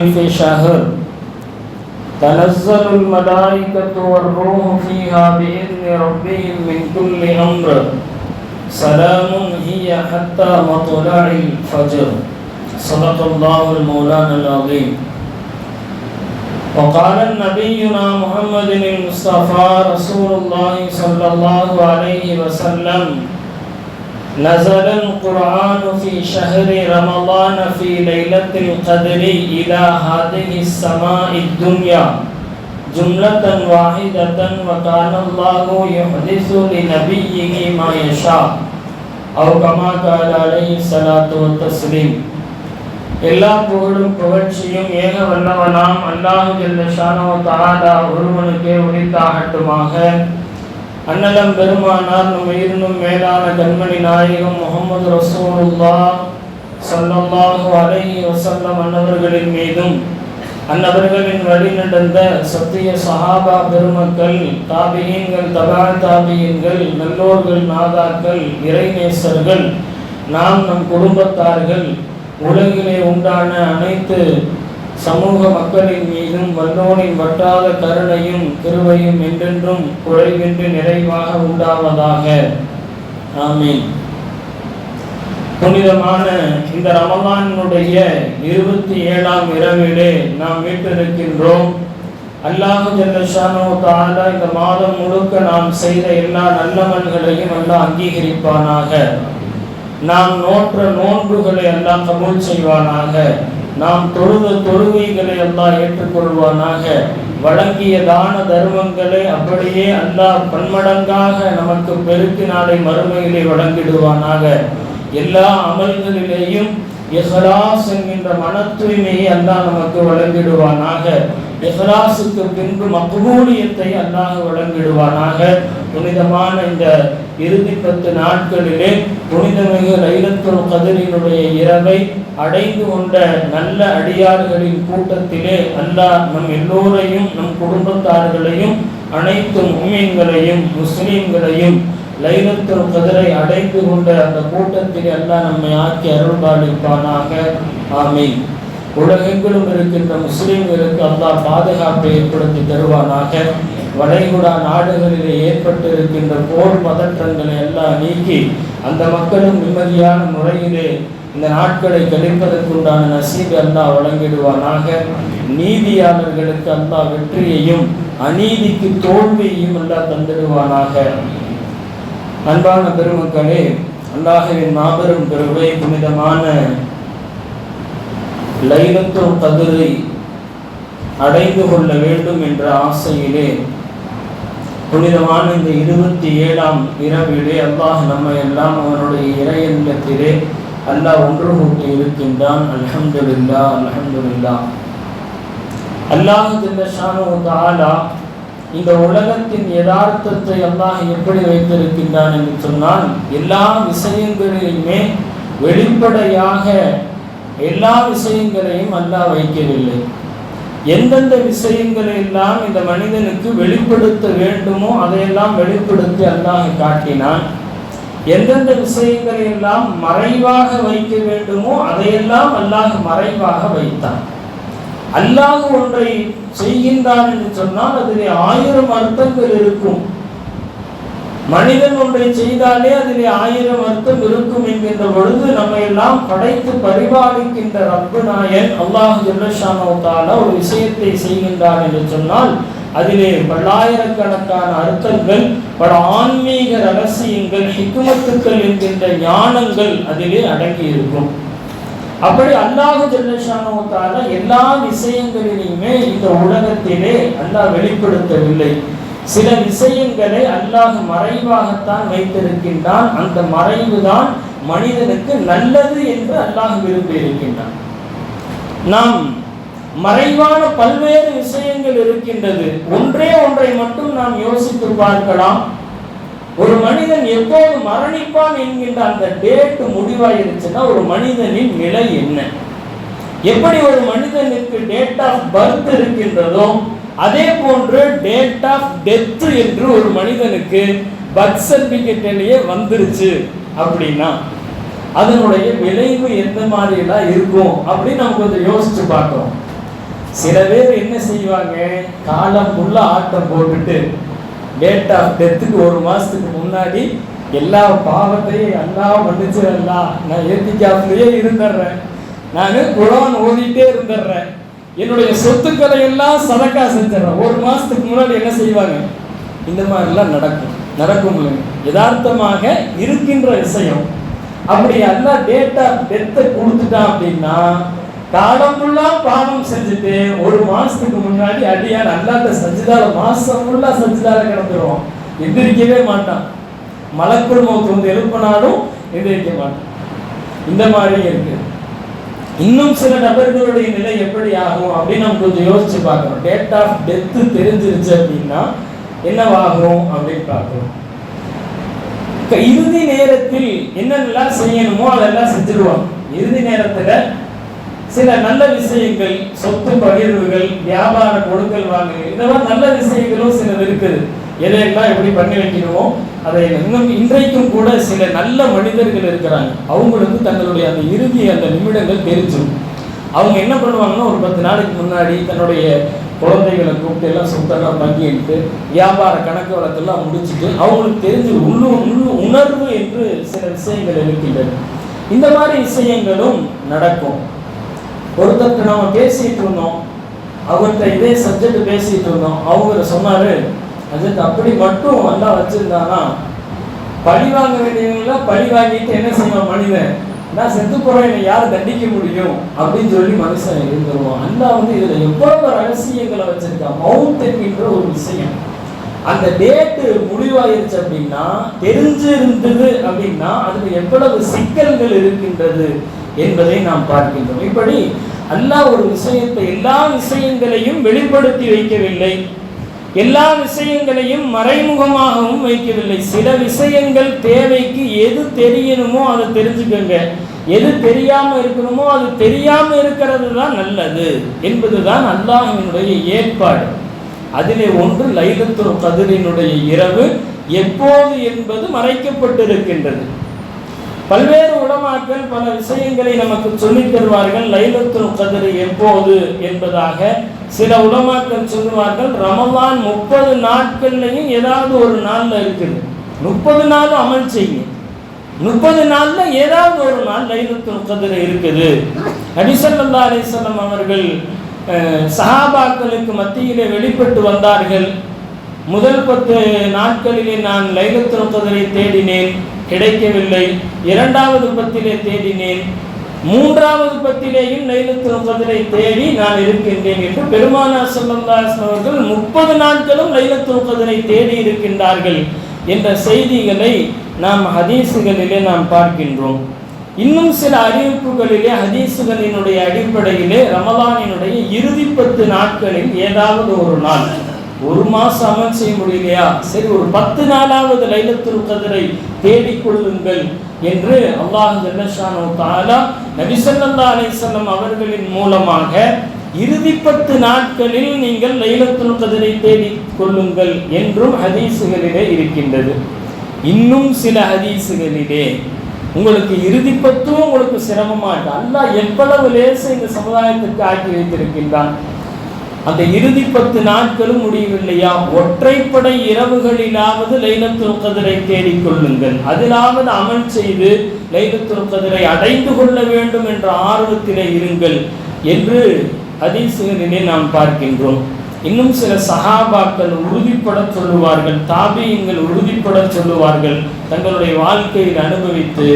في شهر تنزل الملائكة والروح فيها بإذن ربهم من كل أمر سلام هي حتى مطلع الفجر. صدق الله المولانا العظيم. وقال نبينا محمد المصطفى رسول الله صلى الله عليه وسلم: نزل القرآن في شهر رمضان في ليلة القدر إلى هذه السماء الدنيا جملة واحدة وكان الله يحدث لنبيه ما يشاء أو كما قال عليه الصلاة والتسليم. எல்லா புகழும் புகழ்ச்சியும் ஏக வல்லவனாம் அல்லாஹ் ஜல்ல ஷானஹு தஆலா ஒருவனுக்கே உரித்தாகட்டுமாக. அன்னலம் பெருமானார் நம் உயிரினும் மேலான கண்மணி நாயகம் முஹம்மது ரசூலுல்லாஹ் ஸல்லல்லாஹு அலைஹி வஸல்லம் அன்னவர்களின் மீதும் அன்னவர்களின் வழி நடந்த சத்திய சஹாபா பெருமக்கள், தாபியீன்கள், தபா தாபியீன்கள், நல்லோர்கள், நாதாக்கள், இறைநேசர்கள், நாம் நம் குடும்பத்தார்கள், உலகிலே உண்டான அனைத்து சமூக மக்களின் மீதும் வல்லோனின் வட்டாத கருணையும் கிருபையும் என்றென்றும் குறைவின்றி நிறைவாக உண்டாவதாக. ஆமீன். புனிதமான இந்த ரமலானுடைய 27ஆம் இரவிலே நாம் மீட்டிருக்கின்றோம். அல்லாஹ் ஜல்ல ஷானஹு தஆலா இந்த மாதம் முழுக்க நாம் செய்த எல்லா நல்லமல்களையும் அல்லாஹ் அங்கீகரிப்பானாக. நாம் நோற்ற நோன்புகளை எல்லாம் கபூல் செய்வானாக. நாம் தொழுத தொழுகைகளை அல்லாஹ் ஏற்றுக்கொள்வானாக. வழங்கிய தான தர்மங்களை அப்படியே அல்லாஹ் பன்மடங்காக நமக்கு பெருக்கி நாளை மறுமையிலே வழங்கிடுவானாக. எல்லா அமல்களிலேயும் இஹ்லாஸ் என்கின்ற மன தூய்மையை அல்லாஹ் நமக்கு வழங்கிடுவானாக. இஹ்லாஸுக்கு பின்பு மக்பூலியத்தை அல்லாஹ் வழங்கிடுவானாக. புனிதமான இந்த இறுதி 10 நாட்களிலே புனிதமிகு லைலத்துல் கத்ரினுடைய இரவை அடைந்து கொண்ட நல்ல அடியார்களின் கூட்டத்திலே அல்லாஹ் நம் எல்லோரையும், நம் குடும்பத்தார்களையும், அனைத்து முஃமின்களையும் முஸ்லிம்களையும் லைலத்துல் கத்ரை அடைந்து கொண்ட அந்த கூட்டத்திலே அல்லாஹ் நம்மை ஆக்கி அருள்பாலிப்பானாக. ஆமீன். உலகெங்கிலும் இருக்கின்ற முஸ்லிம்களுக்கு அல்லாஹ் பாதுகாப்பை ஏற்படுத்தி தருவானாக. வளைகுடா நாடுகளிலே ஏற்பட்டிருக்கின்ற போர் பதற்றங்களை எல்லாம் நீக்கி அந்த மக்களும் நிம்மதியான முறையிலே இந்த நாட்களை கழிப்பதற்குண்டான நசீபை அல்லாஹ் வழங்கிடுவானாக. நீதியாளர்களுக்கு அல்லாஹ் வெற்றியையும் அநீதிக்கு தோல்வியையும் அல்லாஹ் தந்திடுவானாக. அன்பான பெருமக்களே, அல்லாஹ்வின் மாபெரும் பெருமை புனிதமான லைலத்துல் கத்ரை அடைந்து கொள்ள வேண்டும் என்ற ஆசையிலே புனிதமான இந்த 27ஆம் இரவிலே அல்லாஹ் நம்மை எல்லாம் அவனுடைய இறையன்பத்திலே அல்லாஹ் ஒன்று கூட்டி இருக்கின்றான். அல்ஹம்துலில்லாஹ், அல்ஹம்துலில்லாஹ். அல்லாஹ் ஜல்ல ஷானஹு தஆலா இந்த உலகத்தின் யதார்த்தத்தை அல்லாஹ் எப்படி வைத்திருக்கின்றான் என்று சொன்னால், எல்லா விஷயங்களிலுமே வெளிப்படையாக எல்லா விஷயங்களையும் அல்லாஹ் வைக்கவில்லை. எந்தெந்த விஷயங்களை எல்லாம் இந்த மனிதனுக்கு வெளிப்படுத்த வேண்டுமோ அதையெல்லாம் வெளிப்படுத்தி அல்லாஹ் காட்டினான். எந்தெந்த விஷயங்களை எல்லாம் மறைவாக வைக்க வேண்டுமோ அதையெல்லாம் அல்லாஹ் மறைவாக வைத்தான். அல்லாஹ் ஒன்றை செய்கின்றான் என்று சொன்னால் அதிலே 1000 அர்த்தங்கள் இருக்கும். மனிதன் ஒன்றை செய்தாலே அதிலே 1000 அர்த்தம் இருக்கும் என்கின்ற பொழுது நம்ம எல்லாம் படைத்து பரிபாலிக்கின்ற ரப்பு நாயன் அல்லாஹ் ஜல்ல ஷானஹு தஆலா ஒரு விஷயத்தை செய்கின்றான் என்று சொன்னால் அதிலே பல்லாயிரக்கணக்கான அர்த்தங்கள், பல ஆன்மீக ரகசியங்கள், ஹிக்மத்துக்கள் என்கின்ற ஞானங்கள் அதிலே அடங்கி இருக்கும். அப்படி அல்லாஹ் ஜல்ல ஷானஹு தஆலா எல்லா விஷயங்களிலுமே இந்த உலகத்திலே அல்லாஹ் வெளிப்படுத்தவில்லை. சில விஷயங்களை அல்லாஹ் மறைவாகத்தான் வைத்திருக்கின்றான். அந்த மறைவுதான் மனிதனுக்கு நல்லது என்று அல்லாஹ் விரும்பி இருக்கின்றான். நாம் மறைவான பல்வேறு விஷயங்கள் இருக்கின்றது. ஒன்றே ஒன்றை மட்டும் நாம் யோசித்து பார்க்கலாம். ஒரு மனிதன் எப்போது மரணிப்பான் என்கின்ற அந்த டேட் முடிவாயிருச்சுன்னா ஒரு மனிதனின் நிலை என்ன? எப்படி ஒரு மனிதனுக்கு டேட் ஆஃப் பர்த் இருக்கின்றதோ அதே போன்று டேட் ஆஃப் டெத் என்று ஒரு மனிதனுக்கு பர்த் சர்டிபிகேட்லயே வந்துருச்சு அப்படின்னா அதனுடைய விளைவு எந்த மாதிரிலாம் இருக்கும் அப்படின்னு நம்ம கொஞ்சம் யோசிச்சு பார்க்கிறோம். சில பேர் என்ன செய்வாங்க, காலம் ஃபுல்லா ஆட்டம் போட்டுட்டு டேட் ஆஃப் டெத்துக்கு 1 மாசத்துக்கு முன்னாடி எல்லா பாவத்தையும் எல்லாம் மன்னிச்சிடலாம், நான் ஏத்திக்காப்லயே இருந்துடுறேன், நான் குர்ஆன் ஓதிட்டே இருந்துடுறேன், என்னுடைய சொத்துக்களை எல்லாம் சதக்கா செஞ்சிடறேன். 1 மாசத்துக்கு முன்னாடி என்ன செய்வாங்க? இந்த மாதிரிலாம் நடக்கும் யதார்த்தமாக இருக்கின்ற விஷயம். அப்படி எல்லாம் டேட் ஆஃப் டெத்தை கொடுத்துட்டான் அப்படின்னா காலம் ஃபுல்லா பாவம் செஞ்சுட்டு 1 மாசத்துக்கு முன்னாடி அடியான் அல்லாஹ்ட்ட சஜ்தால மாசம் ஃபுல்லா சஜ்தால கிடந்துருவான், எந்திரிக்கவே மாட்டான். மலக்குள் மௌத் வந்து எழுப்பினாலும் எந்திரிக்க மாட்டான். இந்த மாதிரி இருக்கு. இன்னும் சில நபர்களுடைய நிலை எப்படி ஆகும் அப்படின்னு நம்ம கொஞ்சம் யோசிச்சு பார்க்கணும். டேட் ஆஃப் டெத்து தெரிஞ்சிருச்சு அப்படின்னா என்னவாகும் அப்படின்னு பார்க்கணும். இறுதி நேரத்தில் என்னென்னலாம் செய்யணுமோ அதெல்லாம் செஞ்சிருவாங்க. இறுதி நேரத்துல சில நல்ல விஷயங்கள், சொத்து பகிர்வுகள், வியாபார கொடுக்கல் வாங்கல், இந்த மாதிரி நல்ல விஷயங்களும் சிலது இருக்குது. எதையெல்லாம் எப்படி பண்ணி வைக்கணுமோ அதை இன்னும் இன்றைக்கும் கூட சில நல்ல மனிதர்கள் இருக்கிறாங்க. அவங்களுக்கு தங்களுடைய அந்த இறுதி அந்த நிமிடங்கள் தெரிஞ்சிடும். அவங்க என்ன பண்ணுவாங்கன்னா, ஒரு 10 நாளைக்கு முன்னாடி தன்னுடைய குழந்தைகளை கூப்பிட்டு எல்லாம் சொத்தெல்லாம் பங்கிட்டு வியாபார கணக்கு வழக்கெல்லாம் முடிச்சுட்டு அவங்களுக்கு தெரிஞ்சு உணர்வு என்று சில விஷயங்கள் இருக்கின்றன. இந்த மாதிரி விஷயங்களும் நடக்கும். ஒருத்தருக்கு நம்ம பேசிட்டு இருந்தோம், அவர்கிட்ட இதே சப்ஜெக்ட் பேசிட்டு இருந்தோம். அவங்க சொன்னாரு, அதுக்கு அப்படி மட்டும் எல்லாம் வச்சிருந்தானா பழி வாங்க வேண்டியவங்களாம் பழி வாங்கிட்டு என்ன செய்வான் மனிதன், நான் செத்து போறேன், என்னை யார் தண்டிக்க முடியும் அப்படின்னு சொல்லி மனுஷன் இருந்துருவான். அல்லாஹ் வந்து இதுல எவ்வளவு ரகசியங்களை வச்சிருக்கான். மவுத் என்கின்ற ஒரு விஷயம், அந்த டேட்டு முடிவாயிருச்சு அப்படின்னா, தெரிஞ்சிருந்தது அப்படின்னா அதுக்கு எவ்வளவு சிக்கல்கள் இருக்கின்றது என்பதை நாம் பார்க்கின்றோம். இப்படி அல்லாஹ் ஒரு விஷயத்தை, எல்லா விஷயங்களையும் வெளிப்படுத்தி வைக்கவில்லை, எல்லா விஷயங்களையும் மறைமுகமாகவும் வைக்கவில்லை. சில விஷயங்கள் தேவைக்கு எது தெரியணுமோ அதை தெரிஞ்சுக்கோங்க, எது தெரியாம இருக்கணுமோ அது தெரியாம இருக்கிறது தான் நல்லது என்பதுதான் அல்லாஹ்வினுடைய ஏற்பாடு. அதிலே ஒன்று லைலத்துல் கத்ரினுடைய இரவு எப்போது என்பது மறைக்கப்பட்டிருக்கின்றது. பல்வேறு உலமாக்கள் பல விஷயங்களை நமக்கு சொல்லித் தருவார்கள். லைலத்துல் கத்ர் எப்போது என்பதாக சில உலமாக்கள் சொல்லுவார்கள், ரமலான் 30 நாட்கள்லையும் ஏதாவது ஒரு நாள்ல இருக்குது. 30 நாள் அமல் செய்யுங்க, 30 நாள்ல ஏதாவது ஒரு நாள் லைலத்துல் கத்ர் இருக்குது. நபி ஸல்லல்லாஹு அலைஹி வஸல்லம் அவர்கள் சஹாபாக்களுக்கு மத்தியிலே வெளிப்பட்டு வந்தார்கள். முதல் 10 நாட்களிலே நான் லைலத்துல் கத்ரை தேடினேன், கிடைக்கவில்லை. 2வது 10 தேடினேன், 3வது 10 லைலத்துல் கத்ரை தேடி நான் இருக்கின்றேன் என்று பெருமானார் ஸல்லல்லாஹு அலைஹி வஸல்லம் அவர்கள் 30 நாட்களும் லைலத்துல் கத்ரை தேடி இருக்கின்றார்கள் என்ற செய்திகளை நாம் ஹதீஸுகளிலே நாம் பார்க்கின்றோம். இன்னும் சில அறிவிப்புகளிலே ஹதீஸுகளினுடைய அடிப்படையிலே ரமலானினுடைய இறுதி 10 நாட்களில் ஏதாவது ஒரு நாள், 1 மாசம் அமல் செய்ய முடியலையா, சரி ஒரு 10 நாளாவது லைலத்துல் கத்ரை தேடிக்கொள்ளுங்கள் என்று அல்லாஹ் ஜல்லஷானு தஆலா நபி ஸல்லல்லாஹு அலைஹி வஸல்லம் அவர்களின் மூலமாக இறுதி 10 நாட்களில் நீங்கள் லைலத்துல் கத்ரை தேடிக் கொள்ளுங்கள் என்றும் ஹதீஸுகளிலே இருக்கின்றது. இன்னும் சில ஹதீஸுகளிலே உங்களுக்கு இறுதி 10 உங்களுக்கு சிரமமா இருக்கு, அல்லாஹ் எவ்வளவு லேச இந்த சமுதாயத்துக்கு ஆக்கி வைத்திருக்கின்றான். அந்த இறுதி 10 நாட்களும் முடியவில்லையா, ஒற்றைப்படை இரவுகளிலாவது லைலத்துல் கத்ரை தேடிக்கொள்ளுங்கள், அதிலாவது அமல் செய்து லைலத்துல் கத்ரை அடைந்து கொள்ள வேண்டும் என்ற ஆர்வத்திலே இருங்கள் என்று ஹதீஸுகளிலே நாம் பார்க்கின்றோம். இன்னும் சில சஹாபாக்கள் உறுதிப்பட சொல்லுவார்கள், தாபியீன்கள் உறுதிப்பட சொல்லுவார்கள், தங்களுடைய வாழ்க்கையில் அனுபவித்து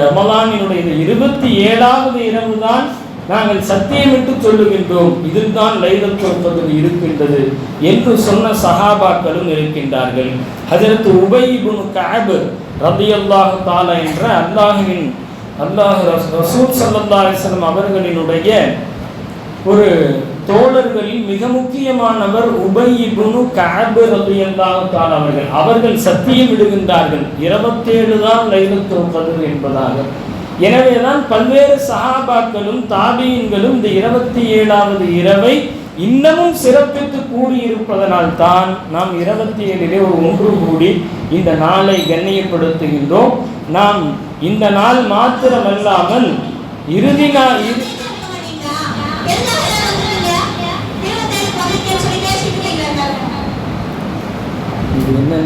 ரமலானினுடைய 27வது இரவு தான் நாங்கள் சத்தியமிட்டு சொல்லுகின்றோம், இதில் தான் லைலத்துல் கத்ர் இருக்கின்றது என்று சொன்ன சஹாபாக்களும் இருக்கின்றார்கள். ஹஜ்ரத் உபய் இப்னு கஅப் ரலியல்லாஹு தஆலா என்ற அல்லாஹ் ரசூல் ஸல்லல்லாஹு அலைஹி வஸல்லம் அவர்களினுடைய ஒரு தோழர்களில் மிக முக்கியமானவர் உபய் இப்னு கஅப் ரலியல்லாஹு தஆலா அவர்கள் சத்தியம் இடுகின்றார்கள் 27 தான் லைலத்துல் கத்ர் என்பதாக. எனவேதான் பல்வேறு சஹாபாக்களும் தாபீன்களும் இந்த 27வது இரவை இன்னமும் சிறப்பித்து கூறியிருப்பதனால் தான் நாம் 27லே ஒரு ஒன்று கூடி இந்த நாளை கண்ணியப்படுத்துகின்றோம். நாம் இந்த நாள் மாத்திரமல்லாமல் இறுதி நாள்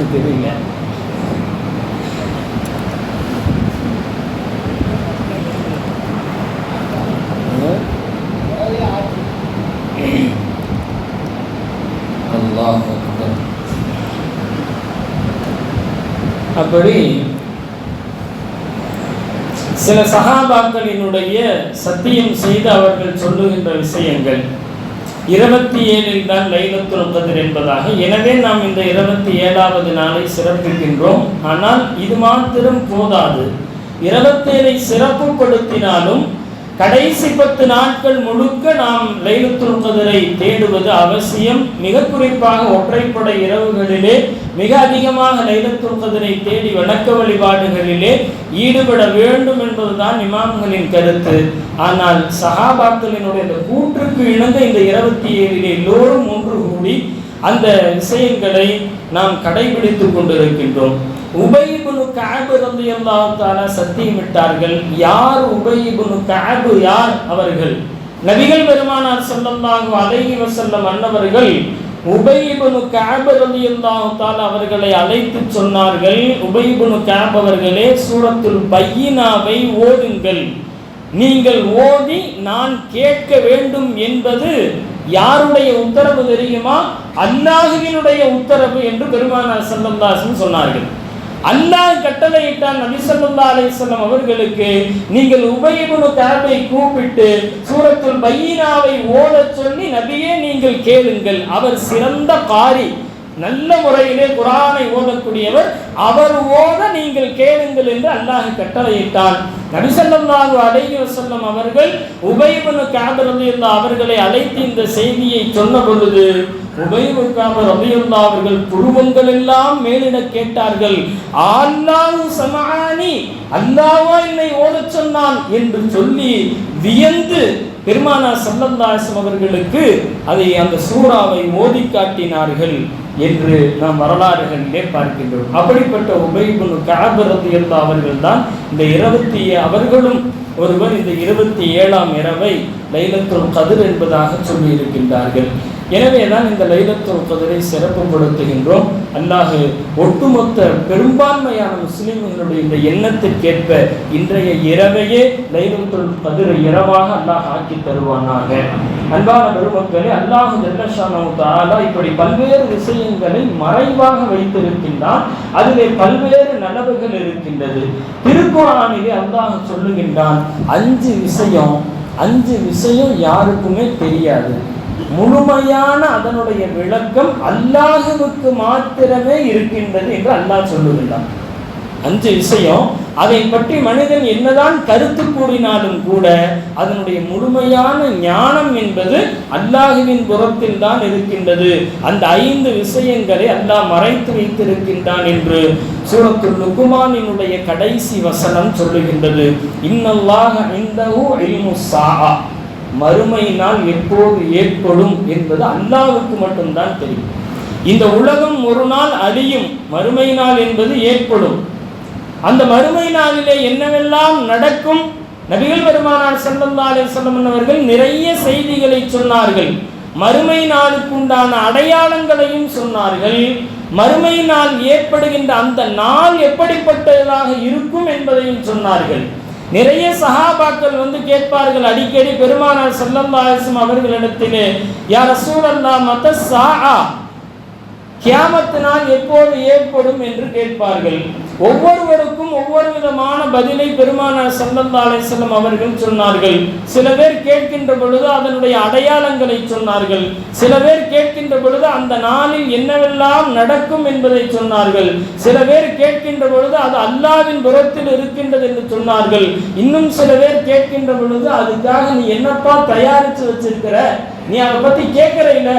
என்னன்னு தெரியல. அப்படி சில சஹாபாக்களினுடைய சத்தியம் செய்து அவர்கள் சொல்லுகின்ற விஷயங்கள் 27 தான் லைலத்துல் கத்ர் என்பதாக. எனவே நாம் இந்த 27வது நாளை சிறப்பிக்கின்றோம். ஆனால் இது மாத்திரம் போதாது. 27ஐ சிறப்புப்படுத்தினாலும் கடைசி 10 நாட்கள் முழுக்க நாம் லைலத்துல் கத்ரை தேடுவது அவசியம். மிக குறிப்பாக ஒற்றைப்படை இரவுகளிலே மிக அதிகமாக லைலத்துல் கத்ரை தேடி வணக்க வழிபாடுகளிலே ஈடுபட வேண்டும் என்பதுதான் இமாம்களின் கருத்து. ஆனால் சஹாபாக்களினுடைய இந்த கூற்றுக்கு இணங்க இந்த 27 எல்லோரும் ஒன்று கூடி அந்த விஷயங்களை நாம் கடைபிடித்துக் கொண்டிருக்கின்றோம். உபை இப்னு கஅப் ரலியல்லாஹு தஆலா சத்தியமிட்டார்கள். யார் உபை இப்னு கஅப்? யார் அவர்கள்? நபிகள் பெருமானார் ஸல்லல்லாஹு அலைஹி வஸல்லம் அன்னவர்கள் உபை இப்னு கஅப் ரலியல்லாஹு தஆலா அவர்களை அழைத்து சொன்னார்கள், உபை இப்னு கஅப் அவர்களே, சூரத்துல் பையினாவை ஓதுங்கள். நீங்கள் ஓதி நான் கேட்க வேண்டும் என்பது யாருடைய உத்தரவு தெரியுமா? அல்லாஹ்வினுடைய உத்தரவு என்று பெருமானார் ஸல்லல்லாஹு அலைஹி வஸல்லம் சொன்னார்கள். அல்லாஹ் கட்டளையிட்டான் நபி ஸல்லல்லாஹு அலைஹி வஸல்லம் அவர்களுக்கு, நீங்கள் உபை இப்னு கஅபை கூப்பிட்டு சூரத்துல் பையினாவை ஓதச் சொல்லி நபியே நீங்கள் கேளுங்கள். அவர் சிறந்த காரி, நல்ல முறையிலே குர்ஆனை ஓதக்கூடியவர், அவர் ஓத நீங்கள் கேளுங்கள் என்று அல்லாஹ் கட்டளையிட்டான். நபி ஸல்லல்லாஹு அலைஹி வஸல்லம் அவர்கள் உபை இப்னு கஅப் ரலியல்லாஹு அவர்களை அழைத்து இந்த செய்தியை சொன்ன பொழுது உபை இப்னு கஅப் ரலியல்லாஹு அவர்கள் புருவங்கள் எல்லாம் மேலிட கேட்டார்கள். அல்லாஹு சமஆனி, அல்லாஹ் என்னை ஓதச் சொன்னான் என்று சொல்லி வியந்து பெருமானார் ஸல்லல்லாஹு அலைஹி வஸல்லம் அவர்களுக்கு அதை அந்த சூராவை ஓதி காட்டினார்கள் என்று நாம் வரலாறுகளிலே பார்க்கின்றோம். அப்படிப்பட்ட உபை இப்னு கஅப் ரலியல்லாஹு அவர்கள் தான் இந்த அவர்களும் ஒருவர் இந்த 27ஆம் இரவை லைலத்துல் கத்ர் என்பதாக சொல்லி இருக்கின்றார்கள். எனவே தான் இந்த லைலத்துல் கத்ரை சிறப்புப்படுத்துகின்றோம். அல்லாஹ் ஒட்டுமொத்த பெரும்பான்மையான முஸ்லிம்களுடைய இந்த எண்ணத்திற்கேற்ப இன்றைய இரவையே லைலத்துல் கத்ர் இரவாக அல்லாஹ் ஆக்கி தருவானாக. அன்பான பெருமக்களே, அல்லாஹ் ஜல்ல ஷானஹு தஆலா இப்படி பல்வேறு விஷயங்களை மறைவாக வைத்திருக்கின்றான். அதிலே பல்வேறு நலவுகள் இருக்கின்றது. திருக்குர்ஆனிலே அல்லாஹ் சொல்லுகின்றான், 5 விஷயம் யாருக்குமே தெரியாது. முழுமையான அதனுடைய விளக்கம் அல்லாஹ்வுக்கு மாத்திரமே இருக்கின்றது என்று அல்லாஹ் சொல்லுகின்றான். 5 விஷயம், அதை பற்றி மனிதன் என்னதான் கருத்து கூறினாலும் கூட அதனுடைய முழுமையான ஞானம் என்பது அல்லாஹ்வின் புறத்தில் தான் இருக்கின்றது. அந்த 5 விஷயங்களை அல்லாஹ் மறைத்து வைத்திருக்கின்றான் என்று சூரத்துல் லுக்மானினுடைய கடைசி வசனம் சொல்லுகின்றது. இன்னல்லாஹ இன்தஹு இல்முஸ் ஸாஅ, மறுமை நாள் எப்போது ஏற்படும் என்பது அல்லாஹ்வுக்கு மட்டும்தான் தெரியும். இந்த உலகம் ஒரு நாள் அழியும், மறுமை நாள் என்பது ஏற்படும். அந்த மறுமை நாளிலே என்னவெல்லாம் நடக்கும்? நபிகள் பெருமானார் ஸல்லல்லாஹு அலைஹி வஸல்லம் அவர்கள் நிறைய செய்திகளை சொன்னார்கள். மறுமை நாளுக்குண்டான அடையாளங்களையும் சொன்னார்கள். மறுமை நாள் ஏற்படுகின்ற அந்த நாள் எப்படிப்பட்டதாக இருக்கும் என்பதையும் சொன்னார்கள். நிறைய சஹாபாக்கள் கேட்பார்கள் அடிக்கடி பெருமானார் ஸல்லல்லாஹு அலைஹி வஸல்லம் அவர்களிடத்திலே, யா ரசூலல்லாஹ் மத்த ஸாஅ, கியாமத் நாள் எப்போது ஏற்படும் என்று கேட்பார்கள். ஒவ்வொருவருக்கும் ஒவ்வொரு விதமான பதிலை பெருமானார் ஸல்லல்லாஹு அலைஹி வஸல்லம் அவர்கள் சொன்னார்கள். சில பேர் கேட்கின்ற பொழுது அதனுடைய அடையாளங்களை சொன்னார்கள். சில பேர் கேட்கின்ற பொழுது அந்த நாளில் என்னவெல்லாம் நடக்கும் என்பதை சொன்னார்கள். சில பேர் கேட்கின்ற பொழுது அது அல்லாஹ்வின் புறத்தில் இருக்கின்றது என்று சொன்னார்கள். இன்னும் சில பேர் கேட்கின்ற பொழுது அதுக்காக நீ என்னப்பா தயாரித்து வச்சிருக்கிற, நீ அதை பத்தி கேட்கிற இல்ல,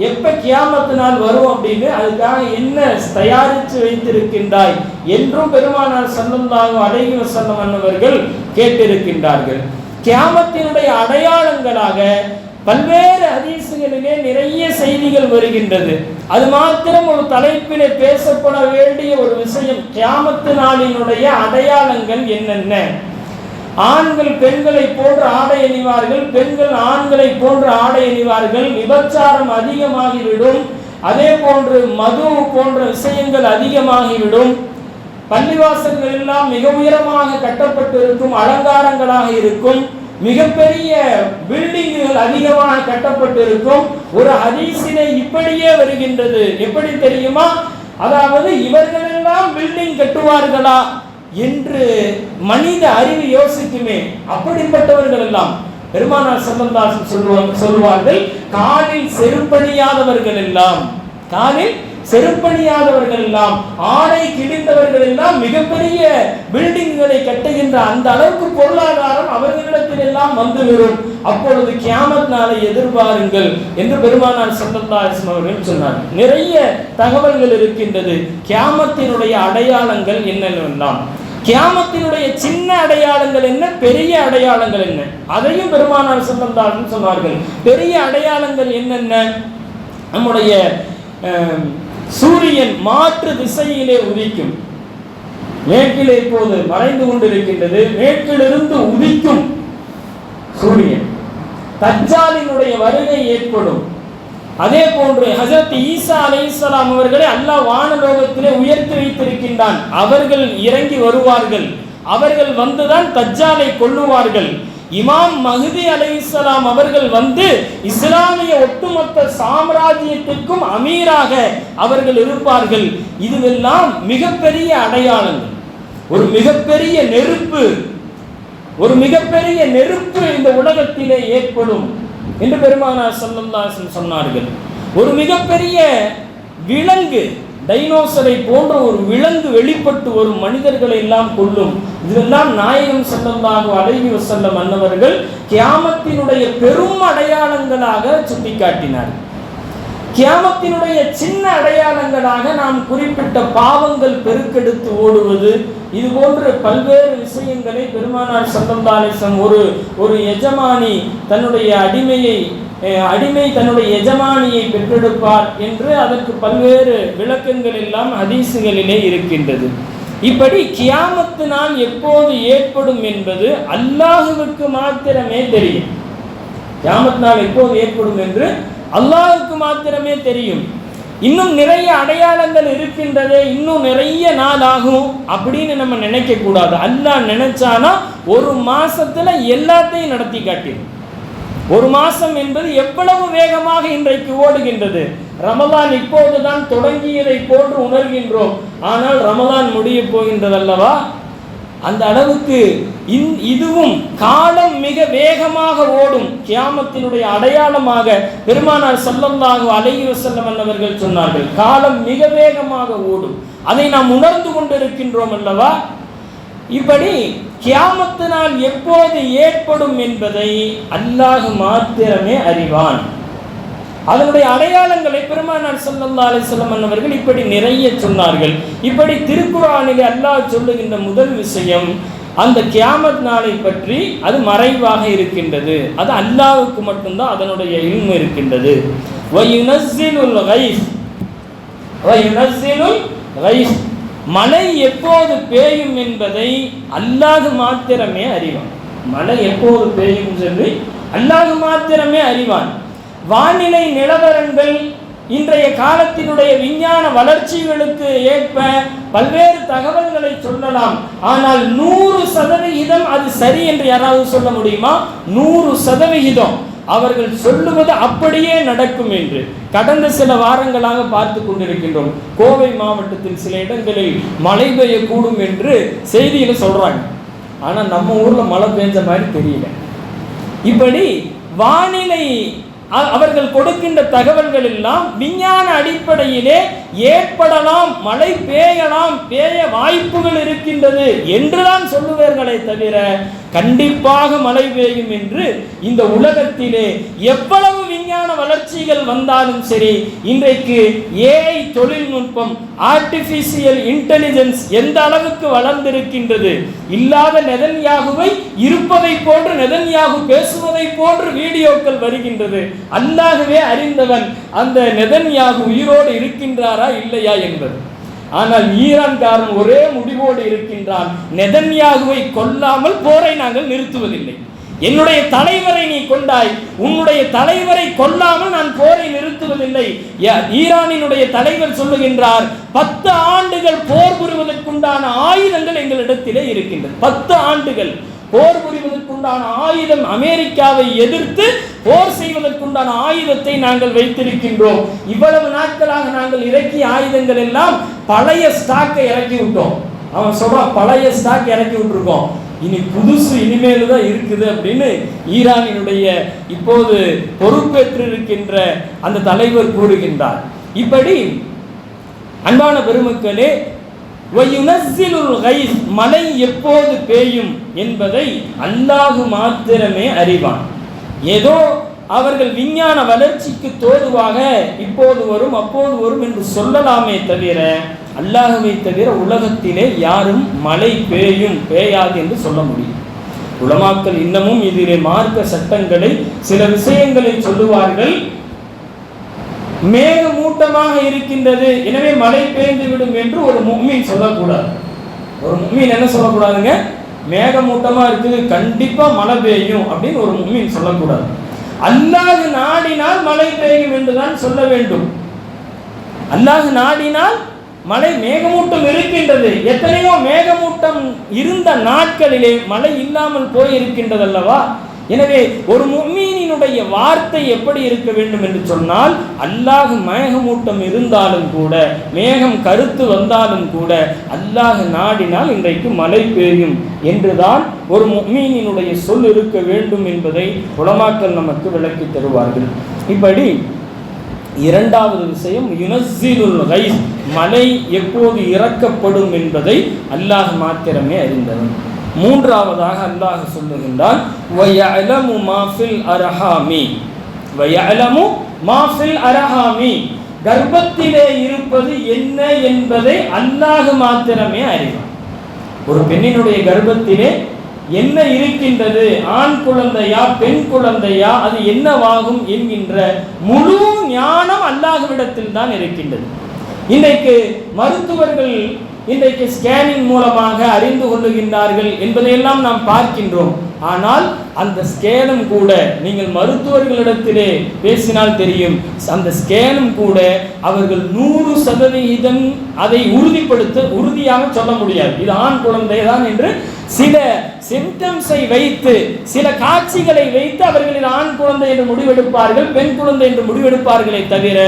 எப்ப கியாமத் நாள் வரும் அப்படின்னு அதுக்காக என்ன தயாரித்து வைத்திருக்கின்றாய் என்றும் பெருமானார் ஸல்லல்லாஹு அலைஹி வஸல்லம் அவர்கள் கேட்டிருக்கின்றார்கள். கியாமத்தினுடைய அடையாளங்களாக பல்வேறு ஹதீஸ்களிலே நிறைய செய்திகள் வருகின்றது. அது மாத்திரம் ஒரு தலைப்பிலே பேசப்பட வேண்டிய ஒரு விஷயம். கியாமத்து நாளினுடைய அடையாளங்கள் என்னென்ன? ஆண்கள் பெண்களை போன்று ஆடை அணிவார்கள், பெண்கள் ஆண்களை போன்று ஆடை அணிவார்கள், விபச்சாரம் அதிகமாகிவிடும், அதே போன்று மது போன்ற விஷயங்கள் அதிகமாகிவிடும். பள்ளிவாசல்கள் எல்லாம் மிக உயரமாக கட்டப்பட்டு இருக்கும், அலங்காரங்களாக இருக்கும், மிகப்பெரிய பில்டிங்குகள் அதிகமாக கட்டப்பட்டு இருக்கும். ஒரு ஹதீஸிலே இப்படியே வருகின்றது, எப்படி தெரியுமா? அதாவது இவர்களெல்லாம் பில்டிங் கட்டுவார்களா என்று மனித அறிவு யோசிக்குமே. அப்படிப்பட்டவர்கள் எல்லாம் பெருமானார் ஸல்லல்லாஹு அலைஹி வஸல்லம் சொல்வார்கள், காலில் செருப்பணியாதவர்கள் எல்லாம், காலில் செருப்பணியாதவர்கள் எல்லாம், ஆடை கிழிந்தவர்கள் எல்லாம் மிகப்பெரிய பில்டிங்குகளை கட்டுகின்ற அந்த அளவுக்கு பொருளாதாரம் அவர்களிடத்தில் எல்லாம் வந்துவிடும். அப்பொழுது கியாமத் நாளை எதிர்பாருங்கள் என்று பெருமானார் ஸல்லல்லாஹு அலைஹி வஸல்லம் அவர்கள் சொன்னார். நிறைய தகவல்கள் இருக்கின்றது. கியாமத்தினுடைய அடையாளங்கள் என்னென்னலாம், கியாமத்தினுடைய சின்ன அடையாளங்கள் என்ன, பெரிய அடையாளங்கள் என்ன, அதையும் பெருமானார் ஸல்லல்லாஹு அலைஹி வஸல்லம் சொன்னார்கள். பெரிய அடையாளங்கள் என்னென்ன? நம்முடைய சூரியன் மாற்று திசையிலே உதிக்கும். மேற்கிலே இப்போது மறைந்து கொண்டிருக்கின்றது, மேற்கிலிருந்து உதிக்கும் சூரியன். தஜ்ஜாலினுடைய வருகை ஏற்படும். அதே போன்று ஹஜரத் ஈசா அலைஹிஸ்ஸலாம் அவர்களை அல்லாஹ் வானலோகத்திலே உயர்த்தி வைத்திருக்கின்றான். அவர்கள் இறங்கி வருவார்கள். அவர்கள் வந்துதான் தஜ்ஜாலை கொல்லுவார்கள். இமாம் மஹ்தி அலைஹிஸ்ஸலாம் அவர்கள் வந்து இஸ்லாமிய ஒட்டுமொத்த சாம்ராஜ்யத்திற்கும் அமீராக அவர்கள் இருப்பார்கள். இதுவெல்லாம் மிகப்பெரிய அடையாளங்கள். ஒரு மிகப்பெரிய நெருப்பு, ஒரு மிகப்பெரிய நெருப்பு இந்த உலகத்திலே ஏற்படும் என்று பெருமானார் ஸல்லல்லாஹு அலைஹி வஸல்லம் சொன்னார்கள். ஒரு மிகப்பெரிய விலங்கு, டைனோசரை போன்ற ஒரு விலங்கு வெளிப்பட்டு ஒரு மனிதர்களை எல்லாம் கொல்லும். இதெல்லாம் நாயகம் ஸல்லல்லாஹு அலைஹி வஸல்லம் அன்னவர்கள் கியாமத்தினுடைய பெரும் அடையாளங்களாக சுட்டிக்காட்டினார். கியாமத்தினுடைய சின்ன அடையாளங்களாக நாம் குறிப்பிட்ட பாவங்கள் பெருக்கெடுத்து ஓடுவது, இது போன்ற பல்வேறு விஷயங்களை பெருமானார் ஸல்லல்லாஹு அலைஹி வஸல்லம் ஒரு எஜமானி தன்னுடைய அடிமை தன்னுடைய எஜமானியை பெற்றெடுப்பார் என்று அதற்கு பல்வேறு விளக்கங்கள் எல்லாம் ஹதீஸுகளிலே இருக்கின்றது. இப்படி கியாமத்து நாள் எப்போது ஏற்படும் என்பது அல்லாஹுவுக்கு மாத்திரமே தெரியும். கியாமத் நாள் எப்போது ஏற்படும் என்று அல்லாஹுக்கு மாத்திரமே தெரியும். இன்னும் நிறைய அடையாளங்கள் இருக்கின்றதே, இன்னும் நிறைய நாள் ஆகும் அப்படின்னு நம்ம நினைக்க கூடாது. அல்லாஹ் நினைச்சானா ஒரு மாசத்துல எல்லாத்தையும் நடத்தி காட்டிடும். ஒரு மாசம் என்பது எவ்வளவு வேகமாக இன்றைக்கு ஓடுகின்றது. ரமலான் இப்போதுதான் தொடங்கியதை போன்று உணர்கின்றோம். ஆனால் ரமலான் முடிய போகின்றது அல்லவா? அந்த அளவுக்கு இதுவும் காலம் மிக வேகமாக ஓடும். கியாமத்தினுடைய அடையாளமாக பெருமானார் ஸல்லல்லாஹு அலைஹி வஸல்லம் அவர்கள் சொன்னார்கள், காலம் மிக வேகமாக ஓடும். அதை நாம் உணர்ந்து கொண்டிருக்கின்றோம் அல்லவா? இப்படி கியாமத்து நாள் எப்போது ஏற்படும் என்பதை அல்லாஹ் மாத்திரமே அறிவான். அதனுடைய அடையாளங்களை பெருமானார் ஸல்லல்லாஹு அலைஹி வஸல்லம் அவர்கள் இப்படி நிறைய சொன்னார்கள். இப்படி திருக்குர்ஆனிலே அல்லாஹ் சொல்லுகின்ற முதல் விஷயம், அந்த கியாமத் நாளை பற்றி அது மறைவாக இருக்கின்றது. அது அல்லாஹ்வுக்கு மட்டும்தான் அதனுடைய இல்மு இருக்கின்றது. வயுனஸ்ஸிலுல் கைஸ், மழை எப்போது பெய்யும் என்பதை அல்லாஹ் மாத்திரமே அறிவான். மழை எப்போது பெய்யும் சொல்லி அல்லாஹ் மாத்திரமே அறிவான். வானிலை நிலவரங்கள் இன்றைய காலத்தினுடைய விஞ்ஞான வளர்ச்சிகளுக்கு ஏற்ப பல்வேறு தகவல்களை சொல்லலாம். ஆனால் 100% அது சரி என்று யாராவது சொல்ல முடியுமா? 100% அவர்கள் சொல்லுவது அப்படியே நடக்கும் என்று கடந்த சில வாரங்களாக பார்த்து கொண்டிருக்கின்றோம். கோவை மாவட்டத்தில் சில இடங்களில் மழை பெய்யக்கூடும் என்று செய்தியில் சொல்றாங்க. ஆனால் நம்ம ஊர்ல மழை பெய்ஞ்ச மாதிரி தெரியல. இப்படி வானிலை அவர்கள் கொடுக்கின்ற தகவல்கள் எல்லாம் விஞ்ஞான அடிப்படையிலே ஏற்படலாம், மழை பெய்யலாம், பெய்ய வாய்ப்புகள் இருக்கின்றது என்றுதான் சொல்லுவார்களே தவிர கண்டிப்பாக மழை பெய்யும் என்று இந்த உலகத்திலே எவ்வளவு விஞ்ஞான வளர்ச்சிகள் வந்தாலும் சரி, இன்றைக்கு ஏஐ தொழில்நுட்பம், ஆர்டிபிஷியல் இன்டெலிஜென்ஸ் எந்த அளவுக்கு வளர்ந்திருக்கின்றது. இல்லாத நெதன்யாகுவை இருப்பதை போன்று, நெதன்யாகு பேசுவதை போன்று வீடியோக்கள் வருகின்றது. அல்லாஹ்வே அறிந்தவன் அந்த நெதன்யாகு உயிரோடு இருக்கின்றாரா இல்லையா என்பது. ஆனால் ஈரான்காரன் ஒரே முடிவோடு இருக்கின்றான், நெதன்யாகுவை கொல்லாமல் போரை நாங்கள் நிறுத்துவதில்லை. என்னுடைய தலைவரை நீ கொண்டாய், உன்னுடைய தலைவரை கொல்லாமல் நான் போரை நிறுத்துவதில்லை சொல்லவில்லை. ஈரானினுடைய தலைவர் சொல்லுகின்றார், 10 ஆண்டுகள் போர் புரிவதற்குண்டான ஆயுதங்கள் எங்களிடத்திலே இருக்கின்றது. 10 ஆண்டுகள் போர் புரிவதற்குண்டான ஆயுதம், அமெரிக்காவை எதிர்த்து போர் செய்வதற்குண்டான ஆயுதத்தை நாங்கள் வைத்திருக்கின்றோம். இவ்வளவு நாட்களாக நாங்கள் இறக்கிய ஆயுதங்கள் எல்லாம் பழைய ஸ்டாக்கை இறக்கி விட்டோம். அவன் சொல்றான், பழைய ஸ்டாக் இறக்கி விட்டுருக்கோம், இனி புதுசு இனிமேல் தான் இருக்குது அப்படின்னு ஈரானினுடைய இப்போது பொறுப்பேற்றிருக்கின்ற அந்த தலைவர் கூறுகின்றார். இப்படி அன்பான பெருமக்களே, மழை எப்போது பெய்யும் என்பதை அல்லாஹ் மாத்திரமே அறிவான். ஏதோ அவர்கள் விஞ்ஞான வளர்ச்சிக்கு தோதுவாக இப்போது வரும் அப்போது வரும் என்று சொல்லலாமே தவிர, அல்லாஹ்வை தவிர உலகத்திலே யாரும் மழை பெய்யும் பெய்யாது என்று சொல்ல முடியும். உலமாக்கள் இன்னமும் இதிலே மார்க்க சட்டங்களை சில விஷயங்களை சொல்லுவார்கள். மேகமூட்டமாக இருக்கின்றது, எனவே மழை பெய்ந்து விடும் என்று ஒரு முஃமின் சொல்லக்கூடாது. ஒரு முஃமின் என்ன சொல்லக்கூடாதுங்க? மேகமூட்டமா இருக்குது, கண்டிப்பா மழை பெய்யும் அப்படின்னு ஒரு முஃமின் சொல்லக்கூடாது. அல்லாஹ் நாடினால் மழை பெய்யும் என்றுதான் சொல்ல வேண்டும். அல்லாஹ் நாடினால் மழை, மேகமூட்டம் இருக்கின்றது, எத்தனையோ மேகமூட்டம் இருந்த நாட்களிலே மழை இல்லாமல் போயிருக்கின்றது அல்லவா? எனவே ஒரு முஃமினினுடைய வார்த்தை எப்படி இருக்க வேண்டும் என்று சொன்னால், அல்லாஹ் மேகமூட்டம் இருந்தாலும் கூட, மேகம் கருத்து வந்தாலும் கூட, அல்லாஹ் நாடினால் இன்றைக்கு மழை பெய்யும் என்றுதான் ஒரு முஃமினினுடைய சொல் இருக்க வேண்டும் என்பதை உலமாக்கள் நமக்கு விளக்கி தருவார்கள். இப்படி இரண்டாவது விஷயம், யுனஸ்ஸிலுல் கைஸ், மழை எப்போது இறக்கப்படும் என்பதை அல்லாஹ் மாத்திரமே அறிந்தவன். மூன்றாவதாக அல்லாஹ் சொல்லுகின்றான், வயஅலமு மா ஃபில் அரஹாமி, வயஅலமு மா ஃபில் அரஹாமி, கர்ப்பத்திலே இருப்பது என்ன என்பதை அல்லாஹ் மாத்திரமே அறிவான். ஒரு பெண்ணினுடைய கர்ப்பத்திலே என்ன இருக்கின்றது, ஆண் குழந்தையா பெண் குழந்தையா, அது என்னவாகும் என்கின்ற முழு ஞானம் அல்லாஹ்விடத்தில் தான் இருக்கின்றது. இன்றைக்கு மருத்துவர்கள் இன்றைக்கு ஸ்கேனிங் மூலமாக அறிந்து கொள்ளுகின்றார்கள் என்பதையெல்லாம் நாம் பார்க்கின்றோம். ஆனால் அந்த ஸ்கேனும் கூட, நீங்கள் மருத்துவர்களிடத்திலே பேசினால் தெரியும், அந்த ஸ்கேனும் கூட அவர்கள் 100% அதை உறுதியாக சொல்ல முடியாது, இது ஆண் குழந்தை தான் என்று. சில சிம்டம்ஸை வைத்து, சில காட்சிகளை வைத்து அவர்களில் ஆண் குழந்தை என்று முடிவெடுப்பார்கள், பெண் குழந்தை என்று முடிவெடுப்பார்களே தவிர,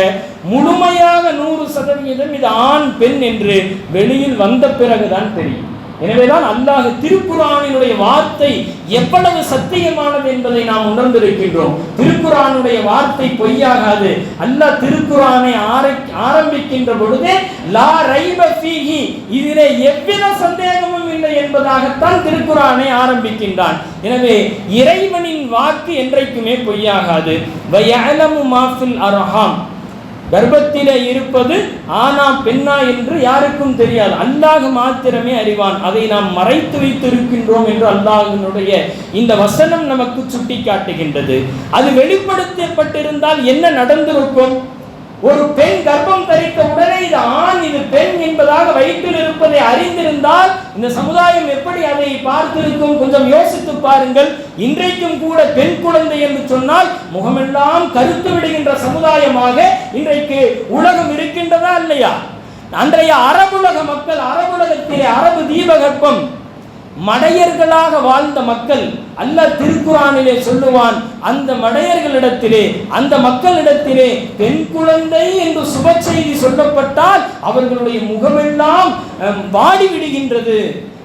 முழுமையாக 100% இது ஆண் பெண் என்று வெளியில் வந்த பிறகுதான் தெரியும். எனவேதான் அல்லாஹ் திருக்குர்ஆனினுடைய வார்த்தை எவ்வளவு சத்தியமானது என்பதை நாம் உணர்ந்திருக்கின்றோம். திருக்குர்ஆனுடைய வார்த்தை பொய்யாகாது. அல்லாஹ் திருக்குர்ஆனை ஆரம்பிக்கின்ற பொழுதே லா ரைப ஃபீஹி, இதிலே எவ்வித சந்தேகமும் இல்லை என்பதாகத்தான் திருக்குர்ஆனை ஆரம்பிக்கின்றான். எனவே இறைவனின் வாக்கு என்றைக்குமே பொய்யாகாது. வயஅலமு மா ஃபில் அர்ஹாம், கர்ப்பத்திலே இருப்பது ஆனா பெண்ணா என்று யாருக்கும் தெரியாது, அல்லாஹ் மாத்திரமே அறிவான். அதை நாம் மறைத்து வைத்திருக்கின்றோம் என்று அல்லாஹ்வினுடைய இந்த வசனம் நமக்கு சுட்டி காட்டுகின்றது. அது வெளிப்படுத்தப்பட்டிருந்தால் என்ன நடந்திருக்கும்? ஒரு பெண் கர்ப்பம் தரித்த உடனே இது ஆண் இது பெண் என்பதாக வயிற்றில் இருப்பதை அறிந்திருந்தால் இந்த சமுதாயம் எப்படி அதை பார்த்திருக்கும்? கொஞ்சம் யோசித்து பாருங்கள். இன்றைக்கும் கூட பெண் குழந்தை என்று சொன்னால் முகமெல்லாம் கருத்து விடுகின்ற சமுதாயமாக இன்றைக்கு உலகம் இருக்கின்றதா இல்லையா? அன்றைய அரபுலக மக்கள், அரபுலகத்திலே அரபு தீபகற்பம் மடையர்களாக வாழ்ந்த மக்கள், அல்லாஹ் திருக்குர்ஆனிலே சொல்லுவான், அந்த மடையர்களிடத்திலே, அந்த மக்களிடத்திலே பெண் குழந்தை என்று சுப செய்தி சொல்லப்பட்டால் அவர்களுடைய முகமெல்லாம் வாடி விடுகின்றது.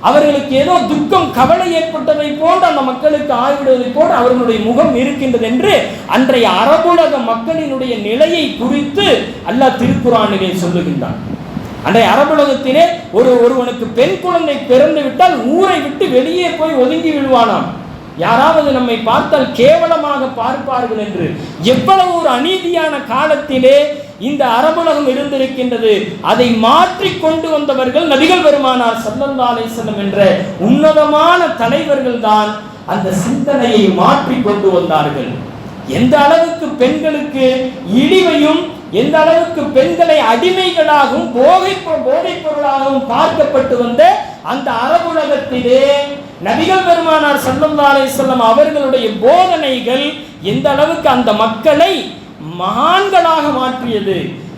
அவர்களுக்கு ஏதோ துக்கம் கவலை ஏற்பட்டதை போன்று அந்த மக்களுக்கு ஆய்விடுவதை போன்று அவர்களுடைய முகம் இருக்கின்றது என்று அன்றைய அரபுலக மக்களினுடைய நிலையை குறித்து அல்லாஹ் திருக்குர்ஆனிலே சொல்லுகின்றான். அன்றைய அரபுலகத்திலே ஒருவனுக்கு பெண் குழந்தை பிறந்து விட்டால் ஊரை விட்டு வெளியே போய் ஒதுங்கி விடுவானாம். யாராவது நம்மை பார்த்தால் கேவலமாக பார்ப்பார்கள் என்று. எவ்வளவு ஒரு அநீதியான காலத்திலே இந்த அரபுலகம் இருந்திருக்கின்றது. அதை மாற்றி கொண்டு வந்தவர்கள் நபிகள் பெருமானார் ஸல்லல்லாஹு அலைஹி வஸல்லம் என்ற உன்னதமான தலைவர்கள் தான் அந்த சிந்தனையை மாற்றி கொண்டு வந்தார்கள். எந்த அளவுக்கு பெண்களுக்கு இழிவையும், எந்த அளவுக்கு பெண்களை அடிமைகளாகவும் போதைப் பொருளாகவும் பார்க்கப்பட்டு வந்த அந்த அரபுலகத்திலே நபிகள் பெருமானார் ஸல்லல்லாஹு அலைஹி வஸல்லம் அவர்களுடைய போதனைகள் எந்த அளவுக்கு அந்த மக்களை மகான்களாக மாற்றியது.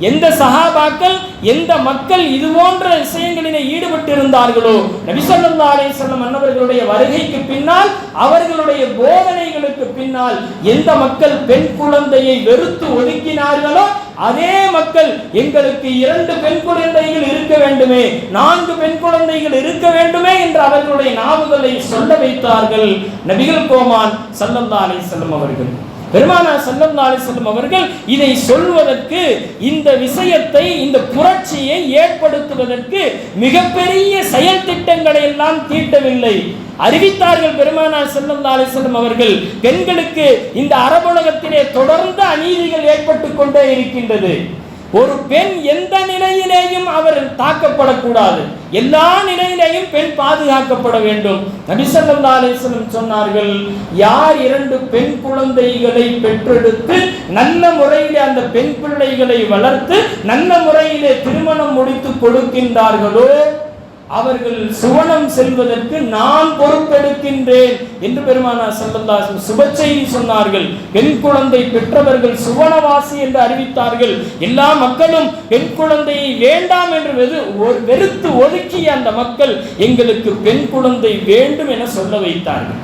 எந்த சஹாபாக்கள், எந்த மக்கள் இது போன்ற விஷயங்களிலே ஈடுபட்டிருந்தார்களோ, நபி ஸல்லல்லாஹு அலைஹி வஸல்லம் அன்னவர்களுடைய வருகைக்கு பின்னால், அவர்களுடைய போதனைகளுக்கு பின்னால் எந்த மக்கள் பெண் குழந்தையை வெறுத்து ஒதுக்கினார்களோ, அதே மக்கள் எங்களுக்கு 2 பெண் குழந்தைகள் இருக்க வேண்டுமே, 4 பெண் குழந்தைகள் இருக்க வேண்டுமே என்று அவர்களுடைய நாவுகளை சொல்ல வைத்தார்கள் நபிகள் கோமான் ஸல்லல்லாஹு அலைஹி வஸல்லம் அவர்கள். பெருமானார் ஸல்லல்லாஹு அலைஹி வஸல்லம் அவர்கள் இதை சொல்வதற்கு, இந்த விஷயத்தை, இந்த புரட்சியை ஏற்படுத்துவதற்கு மிகப்பெரிய செயல் திட்டங்களை எல்லாம் தீட்டவில்லை, அறிவித்தார்கள். பெருமானார் ஸல்லல்லாஹு அலைஹி வஸல்லம் அவர்கள், பெண்களுக்கு இந்த அரபுலகத்திலே தொடர்ந்து அநீதிகள் ஏற்பட்டு கொண்டே இருக்கின்றது. ஒரு பெண் எந்த நிலையிலேயும் அவர் தாக்கப்படக்கூடாது, எல்லா நிலையிலேயும் பெண் பாதுகாக்கப்பட வேண்டும். நபி ஸல்லல்லாஹு அலைஹி வஸல்லம் சொன்னார்கள், யார் 2 பெண் குழந்தைகளை பெற்றெடுத்து நல்ல முறையிலே அந்த பெண் பிள்ளைகளை வளர்த்து நல்ல முறையிலே திருமணம் முடித்து கொடுக்கின்றார்களோ, அவர்கள் சுவனம் செல்வதற்கு நான் பொறுப்பெடுக்கின்றேன் என்று பெருமானார் ஸல்லல்லாஹு அலைஹி வஸல்லம் சுப செய்தி சொன்னார்கள். பெண் குழந்தை பெற்றவர்கள் சுவனவாசி என்று அறிவித்தார்கள். எல்லா மக்களும் பெண் குழந்தையை வேண்டாம் என்று வெறுத்து ஒதுக்கிய அந்த மக்கள் எங்களுக்கு பெண் குழந்தை வேண்டும் என சொல்ல வைத்தார்கள்.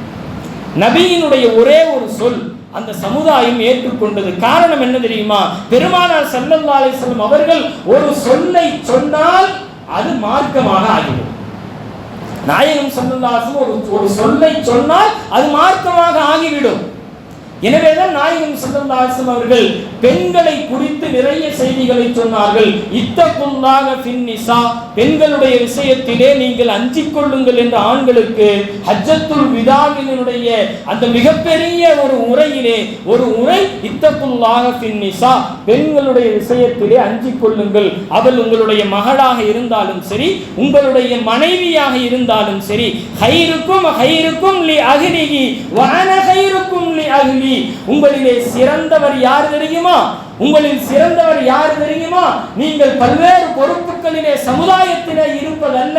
நபியினுடைய ஒரே ஒரு சொல் அந்த சமுதாயம் ஏற்றுக்கொண்டது. காரணம் என்ன தெரியுமா? பெருமானார் ஸல்லல்லாஹு அலைஹி வஸல்லம் அவர்கள் ஒரு சொல்லை சொன்னால் அது மார்க்கமாக ஆகிவிடும். நாயகம் ஸல்லல்லாஹு அலைஹி வஸல்லம் ஒரு சொல்லை சொன்னால் அது மார்க்கமாக ஆகிவிடும். எனவேதான் நாயகம் ஸல்லல்லாஹு அலைஹி வஸல்லம் அவர்கள் பெண்களை குறித்து நிறைய செய்திகளை சொன்னார்கள். இத்தகுல்லாஹ ஃபின்னிஸா, பெண்களுடைய விஷயத்திலே நீங்கள் அஞ்சிக் கொள்ளுங்கள் என்று ஆண்களுக்கு ஹஜ்ஜத்துல் விதாவினுடைய அந்த மிகப்பெரிய ஒரு உரையிலே ஒரு உரை, இத்தகுல்லாஹ ஃபின்னிஸா, பெண்களுடைய விஷயத்திலே அஞ்சிக் கொள்ளுங்கள். அவள் உங்களுடைய மகளாக இருந்தாலும் சரி, உங்களுடைய மனைவியாக இருந்தாலும் சரி, ஹைருக்கும் ஹைருக்கும் லி அஹ்லிஹி வ அன ஹைருக்கும் லி அஹ்லி, உங்களிலே சிறந்தவர் யார் தெரியுமா? உங்களில் சிறந்தவர் யார் தெரியுமா? நீங்கள் பல்வேறு பொறுப்புகளிலே சமுதாயத்திலே இருப்பதல்ல,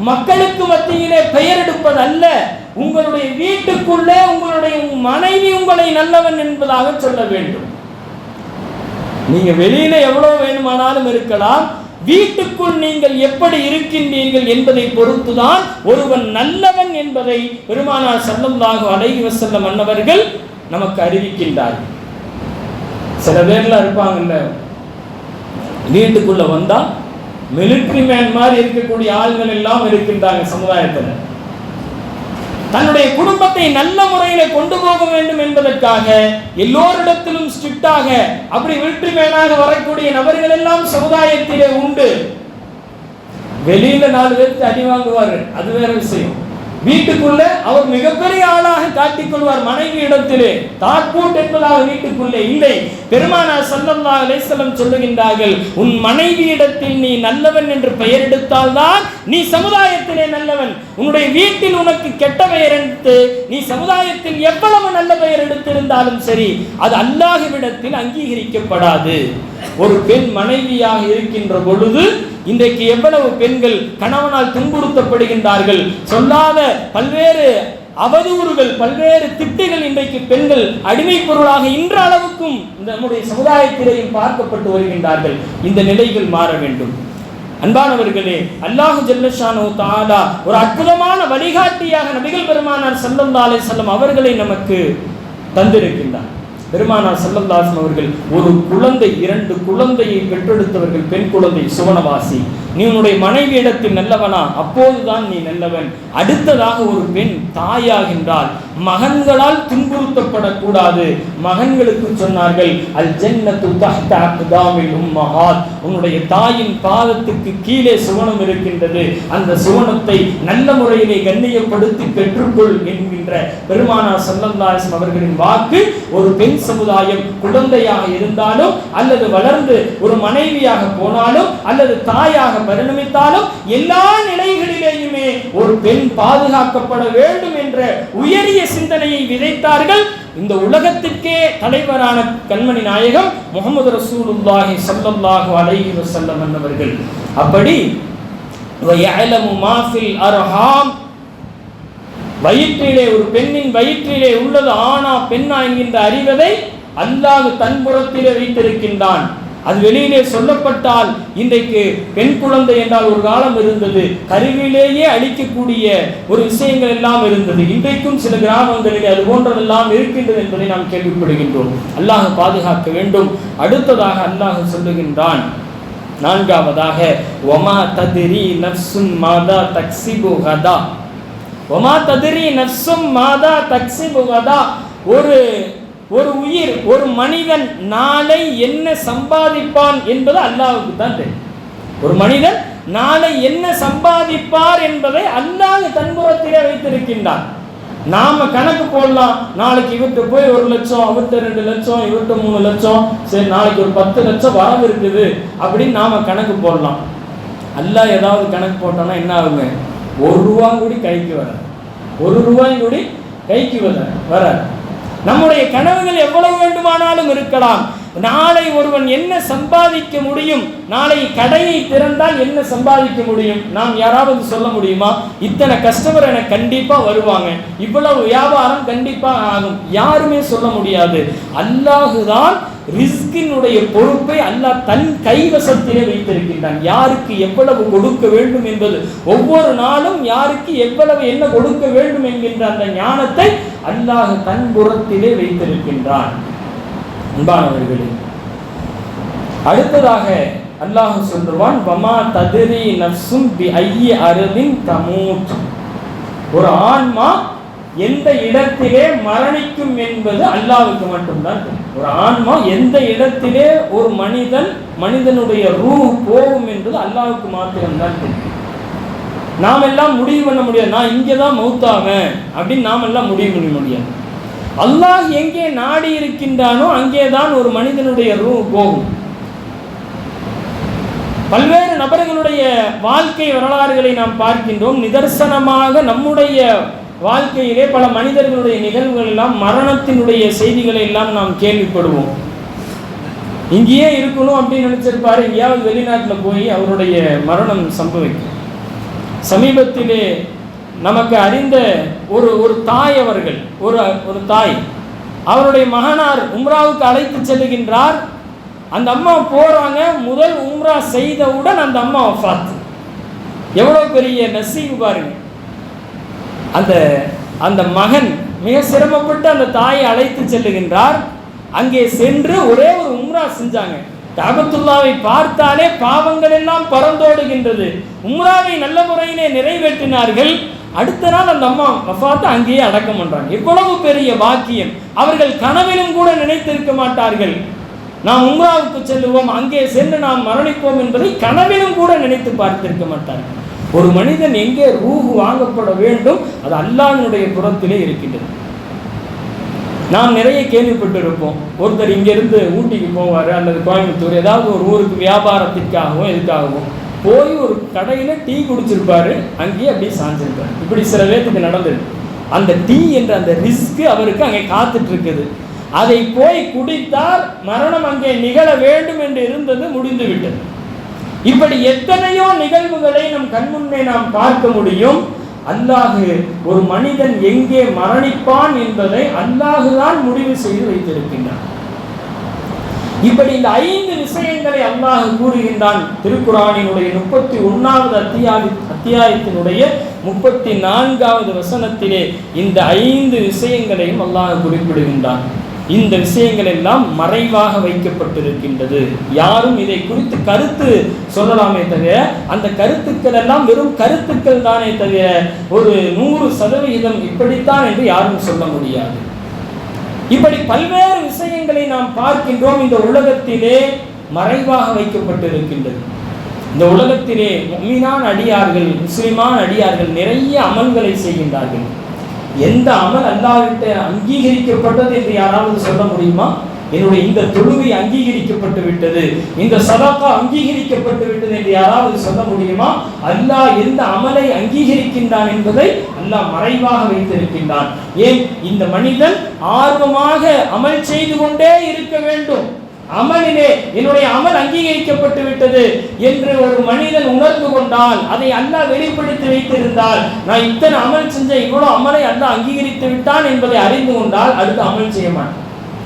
மக்களுக்கு மத்தியிலே பெயர் எடுப்பதல்ல, உங்களுடைய வீட்டுக்குள்ளே உங்களுடைய மனைவி உங்களை நல்லவன் என்பதாக சொல்ல வேண்டும். நீங்க வெளியில எவ்வளவு வேணுமானாலும் இருக்கலாம், வீட்டுக்குள் நீங்கள் எப்படி இருக்கின்றீர்கள் என்பதை பொறுத்துதான் ஒருவன் நல்லவன் என்பதை பெருமானார் ஸல்லல்லாஹு அலைஹி வஸல்லம் அன்னவர்கள் நமக்கு அறிவிக்கின்றார்கள். சில பேர்லாம் இருப்பாங்கல்ல, வீட்டுக்குள்ள வந்தா மிலிட்டரி மேன் மாதிரி இருக்கக்கூடிய ஆள்கள் எல்லாம் இருக்கின்றாங்க சமுதாயத்தில். தன்னுடைய குடும்பத்தை நல்ல முறையில கொண்டு போக வேண்டும் என்பதற்காக எல்லோரிடத்திலும் ஸ்ட்ரிக்டாக அப்படி மிலிட்டரி மேனாக வரக்கூடிய நபர்கள் எல்லாம் சமுதாயத்திலே உண்டு. வெளியில 4 பேருக்கு அடி வாங்குவாரு, அது வேற விஷயம். வீட்டுக்குள்ள அவர் மிகப்பெரிய ஆளாக காட்டிக்கொள்வார். மனைவி இடத்திலே தாட்பூட் என்பதாக வீட்டுக்குள்ளே இல்லை. பெருமானார் ஸல்லல்லாஹு அலைஹி வஸல்லம் சொல்லுகின்றார்கள், உன் மனைவி இடத்தில் நீ நல்லவன் என்று பெயர் எடுத்தால்தான் நீ சமுதாயத்திலே நல்லவன். உன்னுடைய வீட்டில் உனக்கு கெட்ட பெயர் எடுத்து நீ சமுதாயத்தில் எவ்வளவு நல்ல பெயர் எடுத்திருந்தாலும் சரி, அது அல்லாஹ்விடத்தில் அங்கீகரிக்கப்படாது. ஒரு பெண் மனைவியாக இருக்கின்ற பொழுது இன்றைக்கு எவ்வளவு பெண்கள் கணவனால் துன்புறுத்தப்படுகின்றார்கள். சொல்லாத பல்வேறு அவதூறுகள், பல்வேறு திட்டுகள் இன்றைக்கு பெண்கள் அடிமை பொருளாக இன்ற அளவுக்கும் நம்முடைய சமுதாயத்திலேயும் பார்க்கப்பட்டு வருகின்றார்கள். இந்த நிலைகள் மாற வேண்டும். அன்பானவர்களே, அல்லாஹ் ஜல்லஷானு தஆலா ஒரு அற்புதமான வழிகாட்டியாக நபிகள் பெருமானார் ஸல்லல்லாஹு அலைஹி வஸல்லம் அவர்களை நமக்கு தந்திருக்கின்றார். பெருமானார் ஸல்லல்லாஹு அலைஹி வஸல்லம் அவர்கள் ஒரு குழந்தை, 2 குழந்தையை பெற்றெடுத்தவர்கள், பெண் குழந்தை சுவனவாசி. நீ உன்னுடைய மனைவி இடத்தில் நல்லவனா, அப்போதுதான் நீ நல்லவன். அடுத்ததாக ஒரு பெண் தாயாகின்றால் மகன்களால் துன்புறுத்தப்படக்கூடாது. மகன்களுக்கு சொன்னார்கள், அல் ஜன்னத்து தஹ்த அக்தாமில் உம்மஹாத், உன்னுடைய தாயின் பாதத்துக்கு கீழே சுவனம் இருக்கின்றது. அந்த சுவனத்தை நல்ல முறையிலே கண்ணியப்படுத்தி பெற்றுக்கொள் என்கின்ற பெருமானார் ஸல்லல்லாஹு அலைஹி வஸல்லம் அவர்களின் வாக்கு ஒரு பெண் சமுதாயம் குழந்தையாக இருந்தாலும் அல்லது வளர்ந்து ஒரு மனைவியாக போனாலும் அல்லது தாயாக பரிணமித்தாலும் எல்லா நிலைகளிலேயுமே ஒரு பெண் பாதுகாக்கப்பட வேண்டும் என்ற உயரிய சிந்தனையை விதைத்தார்கள். இந்த உலகத்திற்கே தலைவரான கண்மணி நாயகம் முஹம்மது ரசூலுல்லாஹி ஸல்லல்லாஹு அலைஹி வஸல்லம் அவர்கள் அப்படி வயஅலமு மா ஃபில் அர்ஹாம், வயிற்றிலே ஒரு பெண்ணின் வயிற்றிலே உள்ளது ஆணா பெண்ணா என்கின்ற அறிவதை அல்லாஹ் தன் புறத்திலே வைத்திருக்கின்றான். அது வெளியிலே சொல்லப்பட்டால் இன்றைக்கு பெண் குழந்தை என்றால் ஒரு காலம் இருந்தது, கருவிலேயே அழிக்கக்கூடிய ஒரு விஷயங்கள் எல்லாம் இருந்தது. இன்றைக்கும் சில கிராமங்களிலே அது போன்றதெல்லாம் இருக்கின்றது என்பதை நாம் கேள்விப்படுகின்றோம். அல்லாஹ் பாதுகாக்க வேண்டும். அடுத்ததாக அல்லாஹ் சொல்லுகின்றான், நான்காவதாக, வமா தத்ரி நஃப்சும் மாதா தக்ஸிபு கதா. வமா தத்ரி நஃப்சும் மாதா தக்ஸிபு கதா. ஒரு உயிர், ஒரு மனிதன் நாளை என்ன சம்பாதிப்பான் என்பது அல்லாஹ்வுக்கு தான் தெரியும். ஒரு மனிதன் நாளை என்ன சம்பாதிப்பார் என்பதை அல்லாஹ் தன்புறத்திலே வைத்திருக்கின்றான். நாம கணக்கு போடலாம், நாளைக்கு இவர்கிட்ட போய் 1 லட்சம், அவர்கிட்ட 2 லட்சம், இவர்கிட்ட 3 லட்சம், சரி நாளைக்கு ஒரு 10 லட்சம் வரவு இருக்குது அப்படின்னு நாம கணக்கு போடலாம். அல்லாஹ் ஏதாவது கணக்கு போட்டோம்னா என்ன ஆகுங்க? 1 ரூபா கூடி கைக்கு வர, 1 ரூபாய் கூடி கைக்கு வர. நம்முடைய கனவுகள் எவ்வளவு வேண்டுமானாலும் இருக்கலாம். நாளை ஒருவன் என்ன சம்பாதிக்க முடியும், நாளை கடையை திறந்தால் என்ன சம்பாதிக்க முடியும், நாம் யாராவது சொல்ல முடியுமா? இத்தனை கஸ்டமர் எனக்கு கண்டிப்பா வருவாங்க, இவ்வளவு வியாபாரம் கண்டிப்பா ஆகும், யாருமே சொல்ல முடியாது. அல்லாஹுதான் ரிஸ்கினுடைய பொறுப்பை அல்லாஹ் தன் கைவசத்திலே வைத்திருக்கின்றான். யாருக்கு எவ்வளவு கொடுக்க வேண்டும் என்பது, ஒவ்வொரு நாளும் யாருக்கு எவ்வளவு என்ன கொடுக்க வேண்டும் என்கின்ற அந்த ஞானத்தை அல்லாஹ் தன் புறத்திலே வைத்திருக்கின்றான். அன்பானவர்களே, அடுத்ததாக அல்லாஹ் சொல்றான், வமா தத்ரி நஃப்சும் பி ஐயி அர்தின் தமூத். ஒரு ஆன்மா எந்த இடத்திலே மரணிக்கும் என்பது அல்லாஹ்வுக்கு மட்டும்தான் தெரியும். ஒரு ஆன்மா எந்த இடத்திலே ஒரு மனிதனுடைய ரூஹ் போகும் என்பது அல்லாஹ்வுக்கு மாத்திரம்தான் தெரியும். நாம் எல்லாம் முடிவு பண்ண முடியாது, நான் இங்கே தான் மௌத்தாவேன் அப்படின்னு நாம் எல்லாம் முடிவு பண்ண முடியாது. அல்லாஹ் எங்கே நாடி இருக்கின்றானோ அங்கேதான் ஒரு மனிதனுடைய ரூஹ் போகும். பல்வேறு நபர்களுடைய வாழ்க்கை வரலாறுகளை நாம் பார்க்கின்றோம். நிதர்சனமாக நம்முடைய வாழ்க்கையிலே பல மனிதர்களுடைய நிகழ்வுகள் எல்லாம், மரணத்தினுடைய செய்திகளை எல்லாம் நாம் கேள்விப்படுவோம். இங்கேயே இருக்கணும் அப்படின்னு நினைச்சிருப்பாரு, எங்கேயாவது வெளிநாட்டில் போய் அவருடைய மரணம் சம்பவிக்கும். சமீபத்திலே நமக்கு அறிந்த ஒரு தாய், அவர்கள் ஒரு தாய், அவருடைய மகனார் உம்ராவுக்கு அழைத்து செல்லுகின்றார். அந்த அம்மா போறாங்க, முதல் உம்ரா செய்தவுடன் அந்த அம்மா வஃபாத். எவ்வளவு பெரிய நசீபு பாருங்க. அந்த மகன் மிக சிரமப்பட்டு அந்த தாயை அழைத்து செல்லுகின்றார். அங்கே சென்று ஒரே ஒரு உம்ரா செஞ்சாங்க. காபத்துல்லாவை பார்த்தாலே பாவங்கள் எல்லாம் பறந்தோடுகின்றது. உம்ராவை நல்ல முறையிலே நிறைவேற்றினார்கள். அடுத்த நாள் அந்த அம்மா வஃபாத்தை அங்கேயே அடக்கம் பண்றாங்க. எவ்வளவு பெரிய பாக்கியம்! அவர்கள் கனவிலும் கூட நினைத்திருக்க மாட்டார்கள். நாம் உம்ராவுக்கு செல்லுவோம், அங்கே சென்று நாம் மரணிப்போம் என்பதை கனவிலும் கூட நினைத்து பார்த்திருக்க மாட்டார்கள். ஒரு மனிதன் எங்கே ரூஹ் வாங்கப்பட வேண்டும், அது அல்லாஹ்வுடைய புறத்திலே இருக்கின்றது. நாம் நிறைய கேள்விப்பட்டிருப்போம். ஒருத்தர் இங்கிருந்து ஊட்டிக்கு போவார் அல்லது கோயம்புத்தூர், ஏதாவது ஒரு ஊருக்கு வியாபாரத்திற்காகவும் எதுக்காகவும் போய் ஒரு கடையில் டீ குடிச்சிருப்பாரு, அங்கேயே அப்படியே சாஞ்சிருப்பார். இப்படி சில பேருக்கு நடந்தது. அந்த டீ என்ற அந்த ரிஸ்க் அவருக்கு அங்கே காத்துட்டு இருக்குது. அதை போய் குடித்தால் மரணம் அங்கே நிகழ வேண்டும் என்று இருந்தது, முடிந்து விட்டது. இப்படி எத்தனையோ நிகழ்வுகளை நம் கண்முன்னே நாம் பார்க்க முடியும். அல்லாஹ் ஒரு மனிதன் எங்கே மரணிப்பான் என்பதை அல்லாஹுதான் முடிவு செய்து வைத்திருக்கின்றான். இப்படி இந்த 5 விஷயங்களை அல்லாஹ் கூறுகின்றான். திருக்குர்ஆனினுடைய 31வது அத்தியாயத்தினுடைய 34வது வசனத்திலே இந்த 5 விஷயங்களையும் அல்லாஹ் குறிப்பிடுகின்றான். இந்த விஷயங்கள் எல்லாம் மறைவாக வைக்கப்பட்டிருக்கின்றது. யாரும் இதை குறித்து கருத்து சொல்லலாமே தவிர, அந்த கருத்துக்கள் எல்லாம் வெறும் கருத்துக்கள் தானே தவிர ஒரு 100% இப்படித்தான் என்று யாரும் சொல்ல முடியாது. இப்படி பல்வேறு விஷயங்களை நாம் பார்க்கின்றோம். இந்த உலகத்திலே மறைவாக வைக்கப்பட்டிருக்கின்றது. இந்த உலகத்திலே முஃமினான அடியார்கள், முஸ்லிமான அடியார்கள் நிறைய அமல்களை செய்கின்றார்கள். எந்த அமல் அல்லாஹ்விட்ட அங்கீகரிக்கப்பட்டது என்று யாராவது சொல்ல முடியுமா? என்னுடைய இந்த தொழுகை அங்கீகரிக்கப்பட்டு விட்டது, இந்த சதகா அங்கீகரிக்கப்பட்டு விட்டது என்று யாராவது சொல்ல முடியுமா? அல்லாஹ் எந்த அமலை அங்கீகரிக்கின்றான் என்பதை அல்லாஹ் மறைவாக வைத்திருக்கின்றான். ஏன்? இந்த மனிதன் ஆர்வமாக அமல் செய்து கொண்டே இருக்க வேண்டும். அமலிலே என்னுடைய அமல் அங்கீகரிக்கப்பட்டு விட்டது என்று ஒரு மனிதன் உணர்ந்து கொண்டால், அதை அல்லாஹ் வெளிப்படுத்தி வைத்திருந்தால், நான் இத்தனை அமல் செஞ்ச, இவ்வளவு அமலை அல்லாஹ் அங்கீகரித்து விட்டான் என்பதை அறிந்து கொண்டால் அடுத்து அமல் செய்ய மாட்டான்.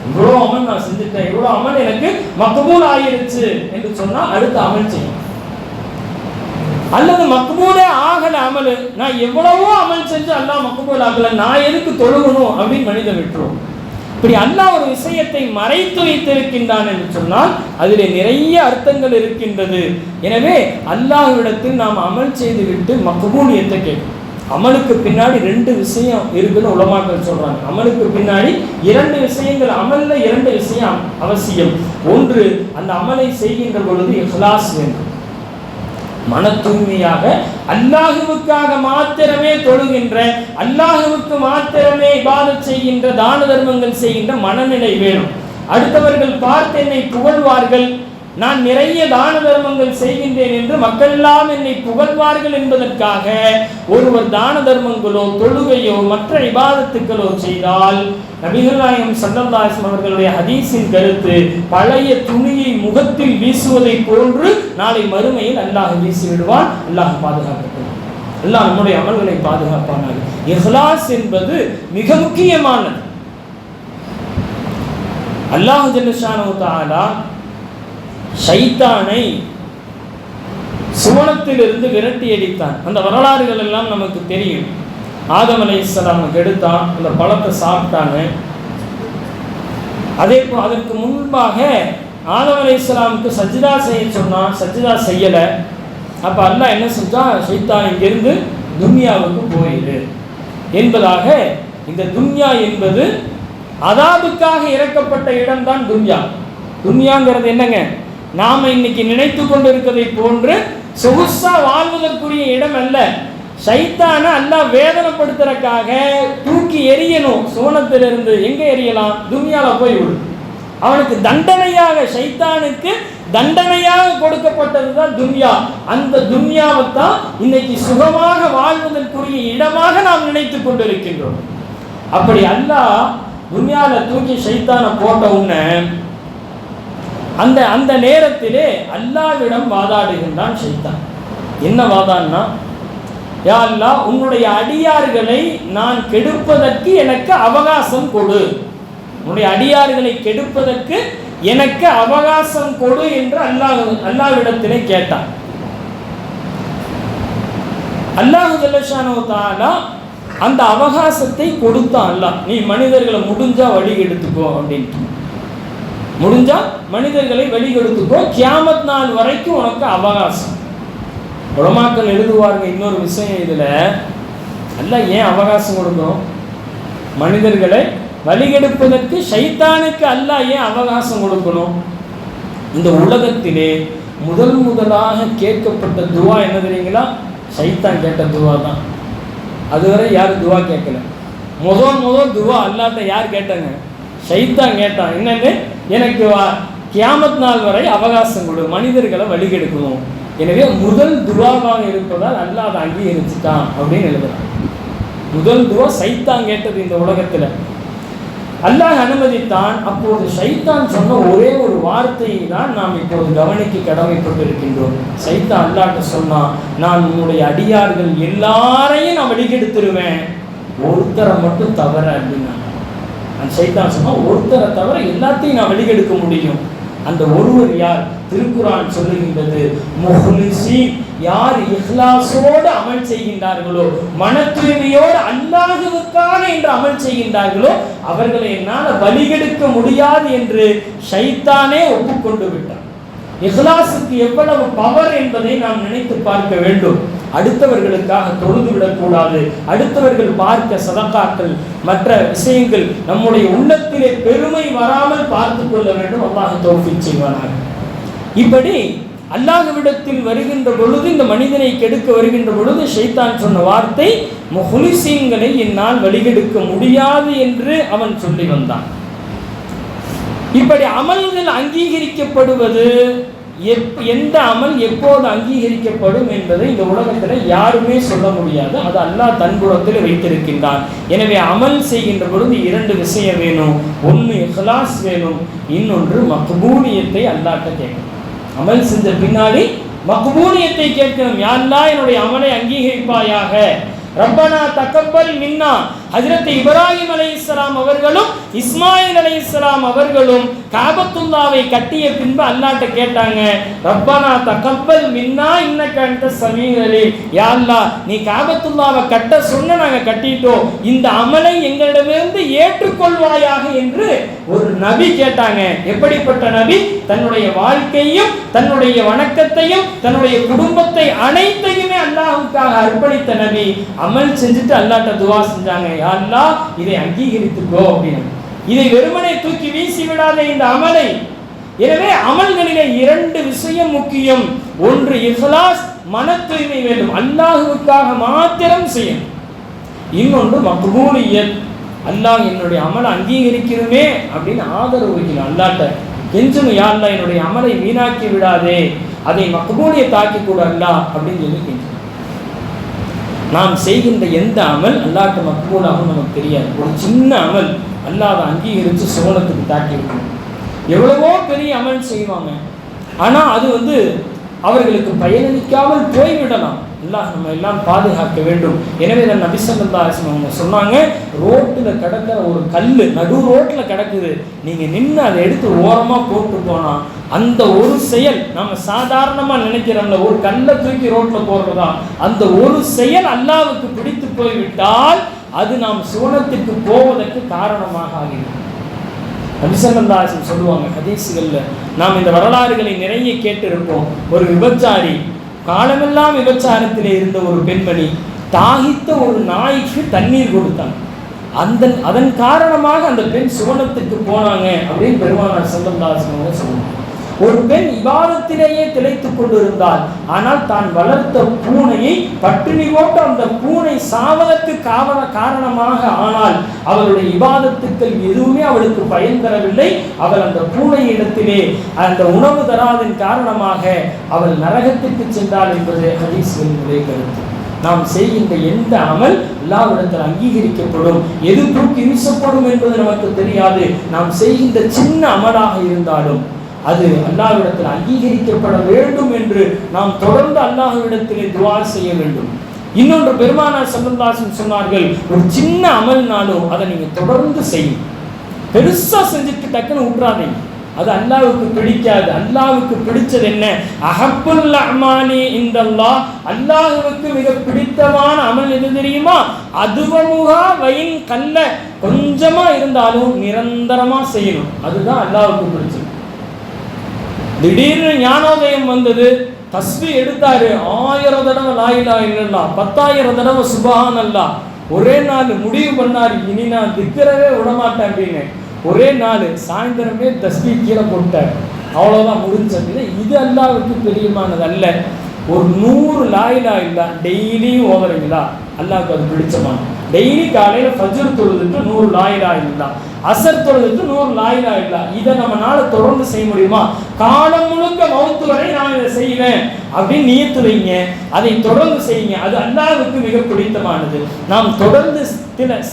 இவ்வளோ அமல் நான் செஞ்சுட்டேன், இவ்வளோ அமல் எனக்கு மக்பூல் ஆயிருச்சு என்று சொன்னா அடுத்த அமல் செய்யும். அல்லது மக்பூலே ஆகல அமல், நான் எவ்வளவோ அமல் செஞ்சு அல்லாஹ் மக்பூல் ஆகல, நான் எதுக்கு தொழுகணும் அப்படின்னு மனிதன் விட்டுரும். இப்படி அல்லாஹ் ஒரு விஷயத்தை மறைத்து வைத்திருக்கின்றான் என்று சொன்னால் அதிலே நிறைய அர்த்தங்கள் இருக்கின்றது. எனவே அல்லாஹ்விடத்தில் நாம் அமல் செய்து விட்டு மக்பூலியத்தை கேட்கும். அமலுக்கு பின்னாடி 2 விஷயம் இருக்குன்னு உலமாக்கள் சொல்றாங்க. அமலுக்கு பின்னாடி 2 விஷயங்கள், அமல்ல 2 விஷயம் அவசியம். ஒன்று, அந்த அமலை செய்கின்ற பொழுது இஹ்லாஸ் வேண்டும். மன தூய்மையாக அல்லாஹுவுக்காக மாத்திரமே தொழுகின்ற, அல்லாஹுவுக்கு மாத்திரமே இபாதத் செய்கின்ற, தான தர்மங்கள் செய்கின்ற மனநிலை வேணும். அடுத்தவர்கள் பார்த்து என்னை புகழ்வார்கள், நான் நிறைய தான தர்மங்கள் செய்கின்றேன் என்று மக்கள் எல்லாம் என்னை புகழ்வார்கள் என்பதற்காக ஒருவர் தான தர்மங்களோ தொழுகையோ மற்ற இபாதத்துக்களோ செய்தால் நபிகள் நாயகம் ஸல்லல்லாஹு அலைஹி வஸல்லம் அவர்களுடைய ஹதீஸின் கருத்து, பழைய துணியை முகத்தில் வீசுவதை போன்று நாளை மறுமையில் அல்லாஹ் வீசி விடுவான். அல்லாஹ் பாதுகாக்கட்டும். அல்லாஹ் நம்முடைய அமல்களை பாதுகாப்பானாக. இஹ்லாஸ் என்பது மிக முக்கியமானது. அல்லாஹ் ஜல்ல ஷானஹு தஆலா ஷைத்தானை சுவனத்திலிருந்து விரட்டி அடித்தான். அந்த வரலாறுகள் எல்லாம் நமக்கு தெரியும். ஆதம் அலைஹிஸ்ஸலாமுக்கு எடுத்தான், அந்த பழத்தை சாப்பிட்டாங்க. அதே போல் அதற்கு முன்பாக ஆதம் அலைஹிஸ்ஸலாமுக்கு சஜ்ஜிதா செய்ய சொன்னான், சஜ்ஜிதா செய்யலை. அப்போ அல்லாஹ் என்ன செஞ்சான், ஷைத்தான் இங்கிருந்து துன்யாவுக்கு போயிடு என்பதாக. இந்த துன்யா என்பது அதாபுக்காக இறக்கப்பட்ட இடம்தான் துன்யா. துன்யாங்கிறது என்னங்க, நாம இன்னைக்கு நினைத்து கொண்டு இருக்கிறதை போன்று சொகுசா வாழ்வதற்குரிய இடம் அல்ல. ஷைத்தான அல்லாஹ் வேதனைப்படுத்துறதுக்காக தூக்கி எரியணும் சுவனத்திலிருந்து. எங்க எரியலாம்? துன்யால போய் விடு. அவனுக்கு தண்டனையாக, ஷைத்தானுக்கு தண்டனையாக கொடுக்கப்பட்டது தான் துன்யா. அந்த துன்யாவை தான் இன்னைக்கு சுகமாக வாழ்வதற்குரிய இடமாக நாம் நினைத்து கொண்டிருக்கின்றோம். அப்படி அல்லாஹ் துன்யால தூக்கி ஷைத்தானை போட்ட உடனே அந்த நேரத்திலே அல்லாஹ்விடம் வாதாடுகின்றான் ஷைத்தான். என்ன வாதான்னா, யா அல்லாஹ், உன்னுடைய அடியார்களை நான் கெடுப்பதற்கு எனக்கு அவகாசம் கொடு, உன்னுடைய அடியார்களை கெடுப்பதற்கு எனக்கு அவகாசம் கொடு என்று அல்லாஹ்விடத்திலே கேட்டான். அல்லாஹ் ஜல்ல ஷானஹு தஆலா அந்த அவகாசத்தை கொடுத்தான். அல்லாஹ், நீ மனிதர்களை முடிஞ்சா வழி எடுத்துக்கோ அப்படின்ட்டு. முடிஞ்சா மனிதர்களை வழிகெடுத்துக்கோ, கியாமத் நாள் வரைக்கும் உனக்கு அவகாசம். உலமாக்கள் எழுதுவார்கள் இன்னொரு விஷயம், இதுல அல்லாஹ் ஏன் அவகாசம் கொடுக்கணும்? மனிதர்களை வழிகெடுப்பதற்கு ஷைத்தானுக்கு அல்லாஹ் ஏன் அவகாசம் கொடுக்கணும்? இந்த உலகத்திலே முதலாக கேட்கப்பட்ட துவா என்ன தெரியுங்களா? ஷைத்தான் கேட்ட துவா தான். அதுவரை யாரும் துவா கேட்கல. முதல் துவா அல்லாஹ்ட்ட யார் கேட்டாங்க? ஷைத்தான் கேட்டான். என்னன்னு, எனக்கு கியாமத் நாள் வரை அவகாசம் கொடு, மனிதர்களை வழிகெடுக்கணும். எனவே முதல் துவாவாக இருப்பதால் அல்லாஹ் அதை அங்கீகரிச்சுட்டான் அப்படின்னு எழுதுறான். முதல் துவா ஷைத்தான் கேட்டது இந்த உலகத்தில். அல்லாஹ் அனுமதித்தான். அப்போது ஷைத்தான் சொன்ன ஒரே ஒரு வார்த்தையை தான் நாம் இப்போது கவனிக்க கடமைப்பட்டிருக்கின்றோம். ஷைத்தான் அல்லாஹ்ட்ட சொன்னான், நான் உன்னுடைய அடியார்கள் எல்லாரையும் நான் வழிகெடுத்துருவேன், ஒருத்தரை மட்டும் தவற அப்படின்னா. அந்த ஷைத்தான் சொன்னா, ஒருத்தரை தவிர எல்லாத்தையும் நான் வழிகெடுக்க முடியும். அந்த ஒருவர் யார்? திருக்குர்ஆன் சொல்லுகின்றது, முஹ்லிஸீன், யார் இஹ்லாஸோடு அமல் செய்கின்றார்களோ, மன தூய்மையோடு அல்லாஹ்வுக்காக என்று அமல் செய்கின்றார்களோ அவர்களை என்னால் வழிகெடுக்க முடியாது என்று ஷைத்தானே ஒப்புக்கொண்டு விட்டார். இஹ்லாஸுக்கு எவ்வளவு பவர் என்பதை நாம் நினைத்து பார்க்க வேண்டும். அடுத்தவர்களுக்காக தொழுது விடக்கூடாது. அடுத்தவர்கள் பார்க்க சதகாக்கள் மற்ற விஷயங்கள் நம்முடைய உள்ளத்திலே பெருமை வராமல் பார்த்து கொள்ள வேண்டும். அல்லாஹ் தௌஃபீக் செய்வானாக. இப்படி அல்லாஹ்விடத்தில் வருகின்ற பொழுது, இந்த மனிதனை கெடுக்க வருகின்ற பொழுது ஷைத்தான் சொன்ன வார்த்தை, முஹ்லிஸீன்களை என்னால் வழிகெடுக்க முடியாது என்று அவன் சொல்லி வந்தான். இப்படி அமல்கள் அங்கீகரிக்கப்படுவது, எந்த அமல் எப்போது அங்கீகரிக்கப்படும் என்பதை இந்த உலகத்தில் யாருமே சொல்ல முடியாது. அது அல்லாஹ் தன்புறத்தில் வைத்திருக்கின்றான். எனவே அமல் செய்கின்ற பொழுது 2 விஷயம் வேணும். ஒன்று இஹ்லாஸ் வேணும், இன்னொன்று மக்பூலியத்தை அல்லாஹ்ட்ட கேட்கணும். அமல் செஞ்ச பின்னாடி மக்பூலியத்தை கேட்கணும். யா அல்லாஹ், என்னுடைய அமலை அங்கீகரிப்பாயாக. ரப்பனா தக்கப்பல் மின்னா, ஹஜ்ரத் இப்ராஹிம் அலைஹிஸ்ஸலாம் அவர்களும் இஸ்மாயில் அலைஹிஸ்ஸலாம் அவர்களும் காபத்துல்லாவை கட்டிய பின்பு அல்லாஹ்ட்ட கேட்டாங்க, ரப்பனா தகப்பல் மின்னா இன்னக அன்த ஸமீஉல் அலீம். யா அல்லாஹ், நீ காபத்துல்லாவை கட்ட சொன்ன, நாங்க கட்டிட்டோம், இந்த அமலை எங்களிடமிருந்து ஏற்றுக்கொள்வாயாக என்று ஒரு நபி கேட்டாங்க. எப்படிப்பட்ட நபி? தன்னுடைய வாழ்க்கையும் தன்னுடைய வணக்கத்தையும் தன்னுடைய குடும்பத்தை அனைத்தையுமே அல்லாஹ்வுக்காக அர்ப்பணித்த நபி. அமல் செஞ்சுட்டு அல்லாஹ்ட்ட துஆ செஞ்சாங்க, யா அல்லாஹ், இதை அங்கீகரித்துக்கோ அப்படின்னு. இதை வெறுமனே தூக்கி வீசி விடாத இந்த அமலை. எனவே அமல்களிலே 2 விஷயம் முக்கியம். ஒன்று இஹ்லாஸ், மன தூய்மை வேண்டும், அல்லாஹ்வுக்காக மாத்திரம் செய்யணும். இன்னொன்று மக்பூலியத், அல்லாஹ் என்னுடைய அமலை அங்கீகரிக்கணுமே அப்படின்னு ஆதரவு வைக்கணும். அல்லாஹ்ட்ட கெஞ்சணும், யா அல்லாஹ் என்னுடைய அமலை வீணாக்கி விடாதே, அதை மக்பூலியத்தாக்கி கூட அல்லாஹ் அப்படின்னு சொல்லி கெஞ்சணும். நாம் செய்கின்ற எந்த அமல் அல்லாஹ்ட்ட மக்பூலாகும் நமக்கு தெரியாது. ஒரு சின்ன அமல் அல்லாஹ் அங்கீகரித்து சோழத்துக்கு தாக்கி விடணும். எவ்வளவோ பெரிய அமல் செய்வாங்க, ஆனால் அது அவர்களுக்கு பயனளிக்காமல் போய்விடலாம். அல்லாஹ் நம்ம எல்லாம் பாதுகாக்க வேண்டும். எனவே தான் நபி ஸல்லல்லாஹு அலைஹி வஸல்லம் அவங்க சொன்னாங்க, ரோட்டில் கிடக்கிற ஒரு கல் நடு ரோட்டில் கிடக்குது, நீங்கள் நின்று அதை எடுத்து ஓரமாக போட்டு போனால் அந்த ஒரு செயல், நம்ம சாதாரணமாக நினைக்கிறோம்ல, ஒரு கல்லை தூக்கி ரோட்டில் போடுறதா, அந்த ஒரு செயல் அல்லாஹ்வுக்கு பிடித்து போய்விட்டால் அது நாம் சுவனத்திற்கு போவதற்கு காரணமாக ஆகிறது. நபி ஸல்லல்லாஹு அலைஹி வஸல்லம் சொல்லுவாங்க ஹதீஸ்களில், நாம் இந்த வரலாறுகளை நிறைய கேட்டிருப்போம். ஒரு விபச்சாரி, காலமெல்லாம் விபச்சாரத்திலே இருந்த ஒரு பெண்மணி தாகித்த ஒரு நாய்க்கு தண்ணீர் கொடுத்தாங்க. அதன் காரணமாக அந்த பெண் சுவனத்துக்கு போனாங்க அப்படின்னு பெருமானார் ஸல்லல்லாஹு அலைஹி வஸல்லம் சொன்னாங்க. ஒரு பெண் இபாதத்திலேயே திளைத்துக் கொண்டிருந்தாள், ஆனால் தான் வளர்த்த பூனையை பட்டினி போட்டு அந்த பூனை சாவதற்கு காரணமாக ஆனால் அவளுடைய இபாதத்துக்கள் எதுவுமே அவளுக்கு பயன் தரவில்லை. அவள் அந்த பூனை இடத்திலே அந்த உணவு தராதன் காரணமாக அவள் நரகத்திற்கு சென்றாள் என்பது ஹதீஸ்களினுடைய கருத்து. நாம் செய்கின்ற எந்த அமல் அல்லாஹ்விடத்தில் அங்கீகரிக்கப்படும், எது தூக்கி வீசப்படும் என்பது நமக்கு தெரியாது. நாம் செய்கின்ற சின்ன அமலாக இருந்தாலும் அது அல்லாஹ்விடத்தில் அங்கீகரிக்கப்பட வேண்டும் என்று நாம் தொடர்ந்து அல்லாஹ்விடத்திலே துஆ செய்ய வேண்டும். இன்னொன்று பெருமானார் ஸல்லல்லாஹு அலைஹி வஸல்லம் சொன்னார்கள், ஒரு சின்ன அமல்னாலும் அதை நீங்க தொடர்ந்து செய்யும். பெருசா செஞ்சுட்டு டக்குன்னு விட்டுறாதீங்க, அது அல்லாஹ்வுக்கு பிடிக்காது. அல்லாஹ்வுக்கு பிடிச்சது என்ன? அஹப்புல் அமாலி இந்தல்லாஹ், அல்லாஹ்வுக்கு மிக பிடித்தமான அமல் எது தெரியுமா? அதுவமுகா வயின் கல்ல, கொஞ்சமா இருந்தாலும் நிரந்தரமா செய்யணும், அதுதான் அல்லாஹ்வுக்கு பிடிச்சது. திடீர்னு ஞானோதயம் வந்தது, தஸ்பீ எடுத்தாரு, 1000 தடவை லா இலாஹ இல்லல்லாஹ், 10,000 தடவை சுப்ஹானல்லாஹ். ஒரே நாள் முடிவு பண்ணார், இனி நான் திக்ரவே விடமாட்டேன் அப்படின்னு. ஒரே நாள் சாயந்தரமே தஸ்பீ கீழே போட்டார், அவ்வளோதான் முடிஞ்சது. இது அல்லாஹ்வுக்கு பிரியமானது அல்ல. ஒரு 100 லா இலாஹ இல்லல்லாஹ் டெய்லியும் ஓதுறீங்களா, அல்லாஹ்வுக்கு அது பிடிச்சமான. டெய்லி காலையில் ஃபஜ்ர் தொழுதுட்டு 100 லா இலாஹ இல்லல்லாஹ், அசர் தொழுதுட்டு 100 லா இலாஹ இல்லல்லாஹ். இதை நம்மளால தொடர்ந்து செய்ய முடியுமா? காலம் முழுக்க மௌத்து வரை நான் இதை செய்வேன் அப்படின்னு நியத்து வைங்க, அதை தொடர்ந்து செய்யுங்க, அது அல்லாஹ்வுக்கு மிக பிடித்தமானது. நாம் தொடர்ந்து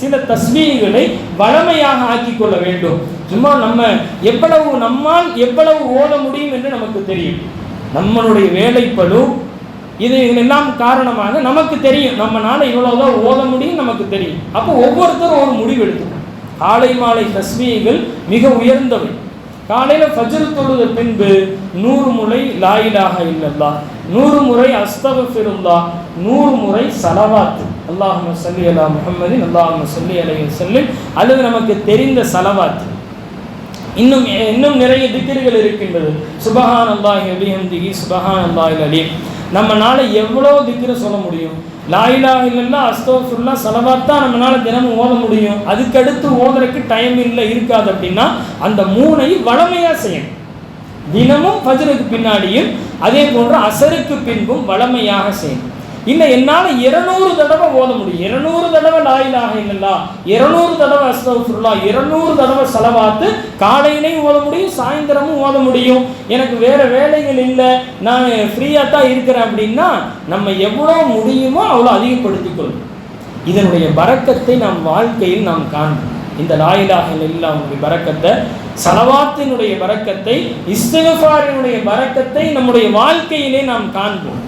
சில தஸ்பீகளை வளமையாக ஆக்கிக் கொள்ள வேண்டும். சும்மா நம்மால் எவ்வளவு ஓத முடியும் என்று நமக்கு தெரியும். நம்மளுடைய வேலைப்பளு இதையெல்லாம் காரணமாக நமக்கு தெரியும், நம்மளால இவ்வளவுதான் ஓத முடியும் நமக்கு தெரியும். அப்போ ஒவ்வொருத்தரும் ஒரு முடிவு எடுத்துக்கணும். காலை மாலை தஸ்பீகள் மிக உயர்ந்தவை. காலையில் ஃபஜ்ர் தொழுத பின்பு 100 முறை லா இலாஹ இல்லல்லாஹ், 100 முறை அஸ்தக்ஃபிருல்லாஹ், 100 முறை ஸலவாத், அல்லாஹும்ம ஸல்லி அலா முஹம்மதின் அல்லாஹும்ம ஸல்லி அலைஹி வஸல்லம், அல்லது நமக்கு தெரிந்த ஸலவாத். இன்னும் நிறைய திக்ர்கள் இருக்கின்றது. சுப்ஹானல்லாஹி வ பிஹம்திஹி சுப்ஹானல்லாஹில் அலீம். நம்மளால எவ்வளோ திக்ரு சொல்ல முடியும்? லா இலாஹ இல்லல்லாஹ், அஸ்தக்ஃபிருல்லாஹ், ஸலவாத் தான் நம்மளால தினமும் ஓத முடியும். அதுக்கடுத்து ஓதுறதுக்கு டைம் இல்லை, இருக்காது. அப்படின்னா அந்த 3ஐயும் வளமையாக செய்யணும். தினமும் ஃபஜ்ருக்கு பின்னாடியும் அதே போன்று அசருக்கு பின்பும் வளமையாக செய்யணும். இல்லை என்னால் 200 தடவை ஓத முடியும், 200 தடவை லா இலாஹ இல்லல்லாஹ், 200 தடவை அஸ்தக்ஃபிருல்லாஹ், 200 தடவை ஸலவாத் காலையிலையும் ஓத முடியும், சாயந்தரமும் ஓத முடியும். எனக்கு வேறு வேலைகள் இல்லை, நான் ஃப்ரீயாக தான் இருக்கிறேன் அப்படின்னா நம்ம எவ்வளோ முடியுமோ அவ்வளோ அதிகப்படுத்திக்கொள்ளும். இதனுடைய பரக்கத்தை நாம் வாழ்க்கையில் நாம் காண்போம். இந்த லா இலாஹ இல்லல்லாஹ்வுடைய பரக்கத்தை, ஸலவாத்தினுடைய பரக்கத்தை, இஸ்திக்ஃபாரினுடைய பரக்கத்தை நம்முடைய வாழ்க்கையிலே நாம் காண்போம்.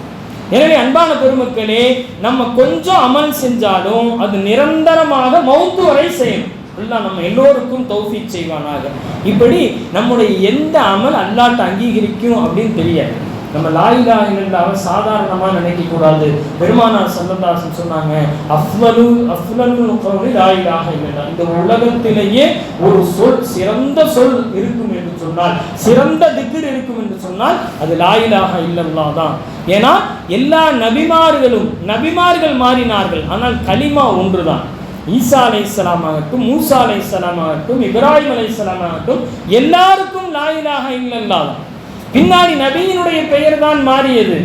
எனவே அன்பான பெருமக்களே, நம்ம கொஞ்சம் அமல் செஞ்சாலும் அது நிரந்தரமாக மௌத்து வரை செய்யணும். அல்லாஹ் நம்ம எல்லோருக்கும் தௌஃபீக் செய்வானாக. இப்படி நம்முடைய எந்த அமல் அல்லாஹ்ட்ட அங்கீகரிக்கும் அப்படின்னு தெரியாது. நம்ம லா இலாஹ இல்லல்லாஹ் சாதாரணமாக நினைக்கக்கூடாது. பெருமானார் ஸல்லல்லாஹு அலைஹி வஸல்லம் சொன்னாங்க, அஃலலுல் கௌலி லா இலாஹ இல்லல்லாஹ். இந்த உலகத்திலேயே ஒரு சொல், சிறந்த சொல் இருக்கும் என்று சொன்னால், சிறந்த திக்ர் இருக்கும் என்று சொன்னால் அது லா இலாஹ இல்லல்லாஹ் தான். ஏன்னா எல்லா நபிமார்கள் மாறினார்கள், ஆனால் கலிமா ஒன்று தான். ஈசா அலைஹிஸ்ஸலாம் ஆகட்டும், மூசா அலைஹிஸ்ஸலாம் ஆகட்டும், இப்ராஹிம் அலைஹிஸ்ஸலாம் ஆகட்டும், எல்லாருக்கும் லா இலாஹ இல்லல்லாஹ் தான். பின்னாடி நபியினுடைய பெயர் தான் மாறியது.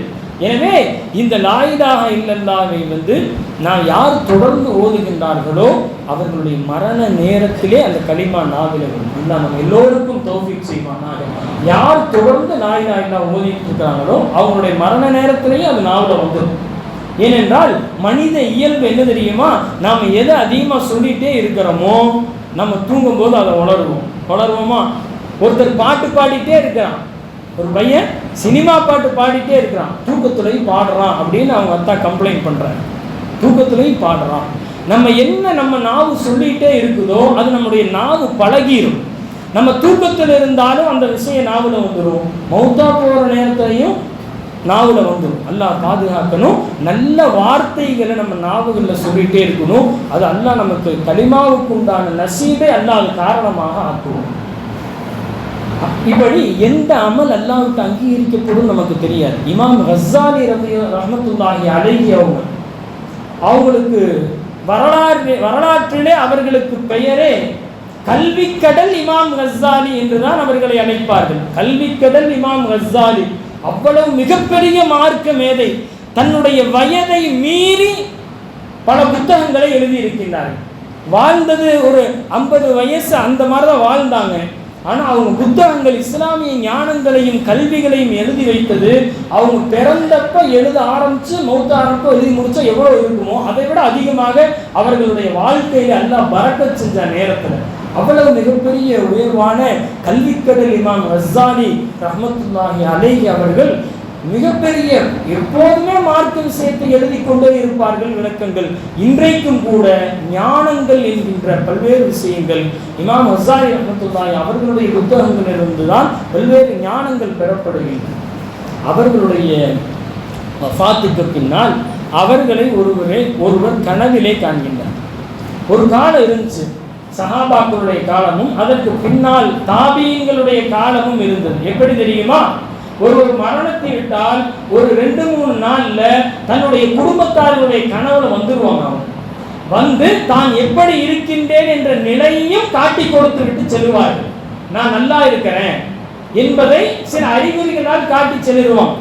எனவே இந்த லா இலாஹ இல்லல்லாஹ்வை நான் யார் தொடர்ந்து ஓதுகின்றார்களோ அவர்களுடைய மரண நேரத்திலே அந்த கலிமா நாவில வரும். அல்லாஹ் நம்ம எல்லோருக்கும் தௌஃபீக் செய்வானாக. யார் தொடர்ந்து லா இலாஹ இல்லல்லாஹ் ஓதிட்டு இருக்கிறாங்களோ அவங்களுடைய மரண நேரத்திலேயே அது நாவில வந்துடும். ஏனென்றால் மனித இயல்பு என்ன தெரியுமா, நாம் எதை அதிகமாக சொல்லிகிட்டே இருக்கிறோமோ நம்ம தூங்கும்போது அதை வளருவோமா. ஒருத்தர் பாட்டு பாடிட்டே இருக்கிறான், ஒரு பையன் சினிமா பாட்டு பாடிட்டே இருக்கிறான், தூக்கத்துலையும் பாடுறான் அப்படின்னு அவங்க அத்தா கம்ப்ளைண்ட் பண்ணுறாங்க. தூக்கத்துலையும் பாடுறான். நம்ம நாவு சொல்லிகிட்டே இருக்குதோ அது நம்முடைய நாவு பழகிடும். நம்ம தூக்கத்தில் இருந்தாலும் அந்த விஷயம் நாவில் வந்துடும். மௌத்தா போகிற நேரத்திலையும் நாவில் வந்துடும். அல்லாஹ் பாதுகாக்கணும். நல்ல வார்த்தைகளை நம்ம நாவுகளில் சொல்லிகிட்டே இருக்கணும். அது அல்லாஹ் நமக்கு கலிமாவுக்கு உண்டான நசீபை அல்லாஹ் காரணமாக ஆக்குவோம். இப்படி எந்த அமல் அல்லாஹ்வுக்கு அங்கீகரிக்கப்படும் நமக்கு தெரியாது. இமாம் கஸ்ஸாலி ரஹ்மத்துல்லாஹி அலைஹி அவங்களுக்கு வரலாற்றிலே அவர்களுக்கு பெயரே கல்விக்கடல் இமாம் கஸ்ஸாலி என்றுதான் அவர்களை அழைப்பார்கள். கல்விக்கடல் இமாம் கஸ்ஸாலி அவ்வளவு மிகப்பெரிய மார்க்க மேதை. தன்னுடைய வயதை மீறி பல புத்தகங்களை எழுதியிருக்கின்றார்கள். வாழ்ந்தது ஒரு 50 வயசு அந்த மாதிரி தான் வாழ்ந்தாங்க. ஆனால் அவங்க புத்தகங்கள் இஸ்லாமிய ஞானங்களையும் கல்விகளையும் எழுதி வைத்தது அவங்க பிறந்தப்ப எழுத ஆரம்பித்து மௌத்தாரப்ப எழுதி முடிச்சா எவ்வளோ இருக்குமோ அதை விட அதிகமாக அவர்களுடைய வாழ்க்கையில் அல்லாஹ் பரக்கத் செஞ்ச நேரத்தில் அவ்வளவு மிகப்பெரிய உயர்வான கல்விக்கடல் இமாம் கஸ்ஸாலி ரஹ்மத்துல்லாஹி அலைஹி அவர்கள் மிகப்பெரிய எப்போதுமே மார்க்க விஷயத்தை எழுதி கொண்டே இருப்பார்கள், விளக்கங்கள். இன்றைக்கும் கூட ஞானங்கள் என்கின்ற பல்வேறு விஷயங்கள் இமாம் கஸ்ஸாலி ரஹ்மத்துல்லாஹி அவர்களுடைய புத்தகங்களிலிருந்து தான் பல்வேறு ஞானங்கள் பெறப்படுகின்றன. அவர்களுடைய வஃபாத்துக்கு பின்னால் அவர்களை ஒருவர் கனவிலே காண்கின்றார். ஒரு காலம் இருந்துச்சு, சஹாபாக்களுடைய காலமும் அதற்கு பின்னால் தாபீன்களுடைய காலமும் இருந்தது. எப்படி தெரியுமா, ஒரு மரணத்தை விட்டால் ஒரு 2-3 நாள்ல தன்னுடைய குடும்பத்தார்களுடைய கனவுல வந்துருவாங்க. வந்து தான் எப்படி இருக்கின்றேன் என்ற நிலையையும் காட்டி கொடுத்து விட்டு செல்வார்கள். நான் நல்லா இருக்கிறேன் என்பதை சில அறிகுறிகளால் காட்டி செல்லுவான்.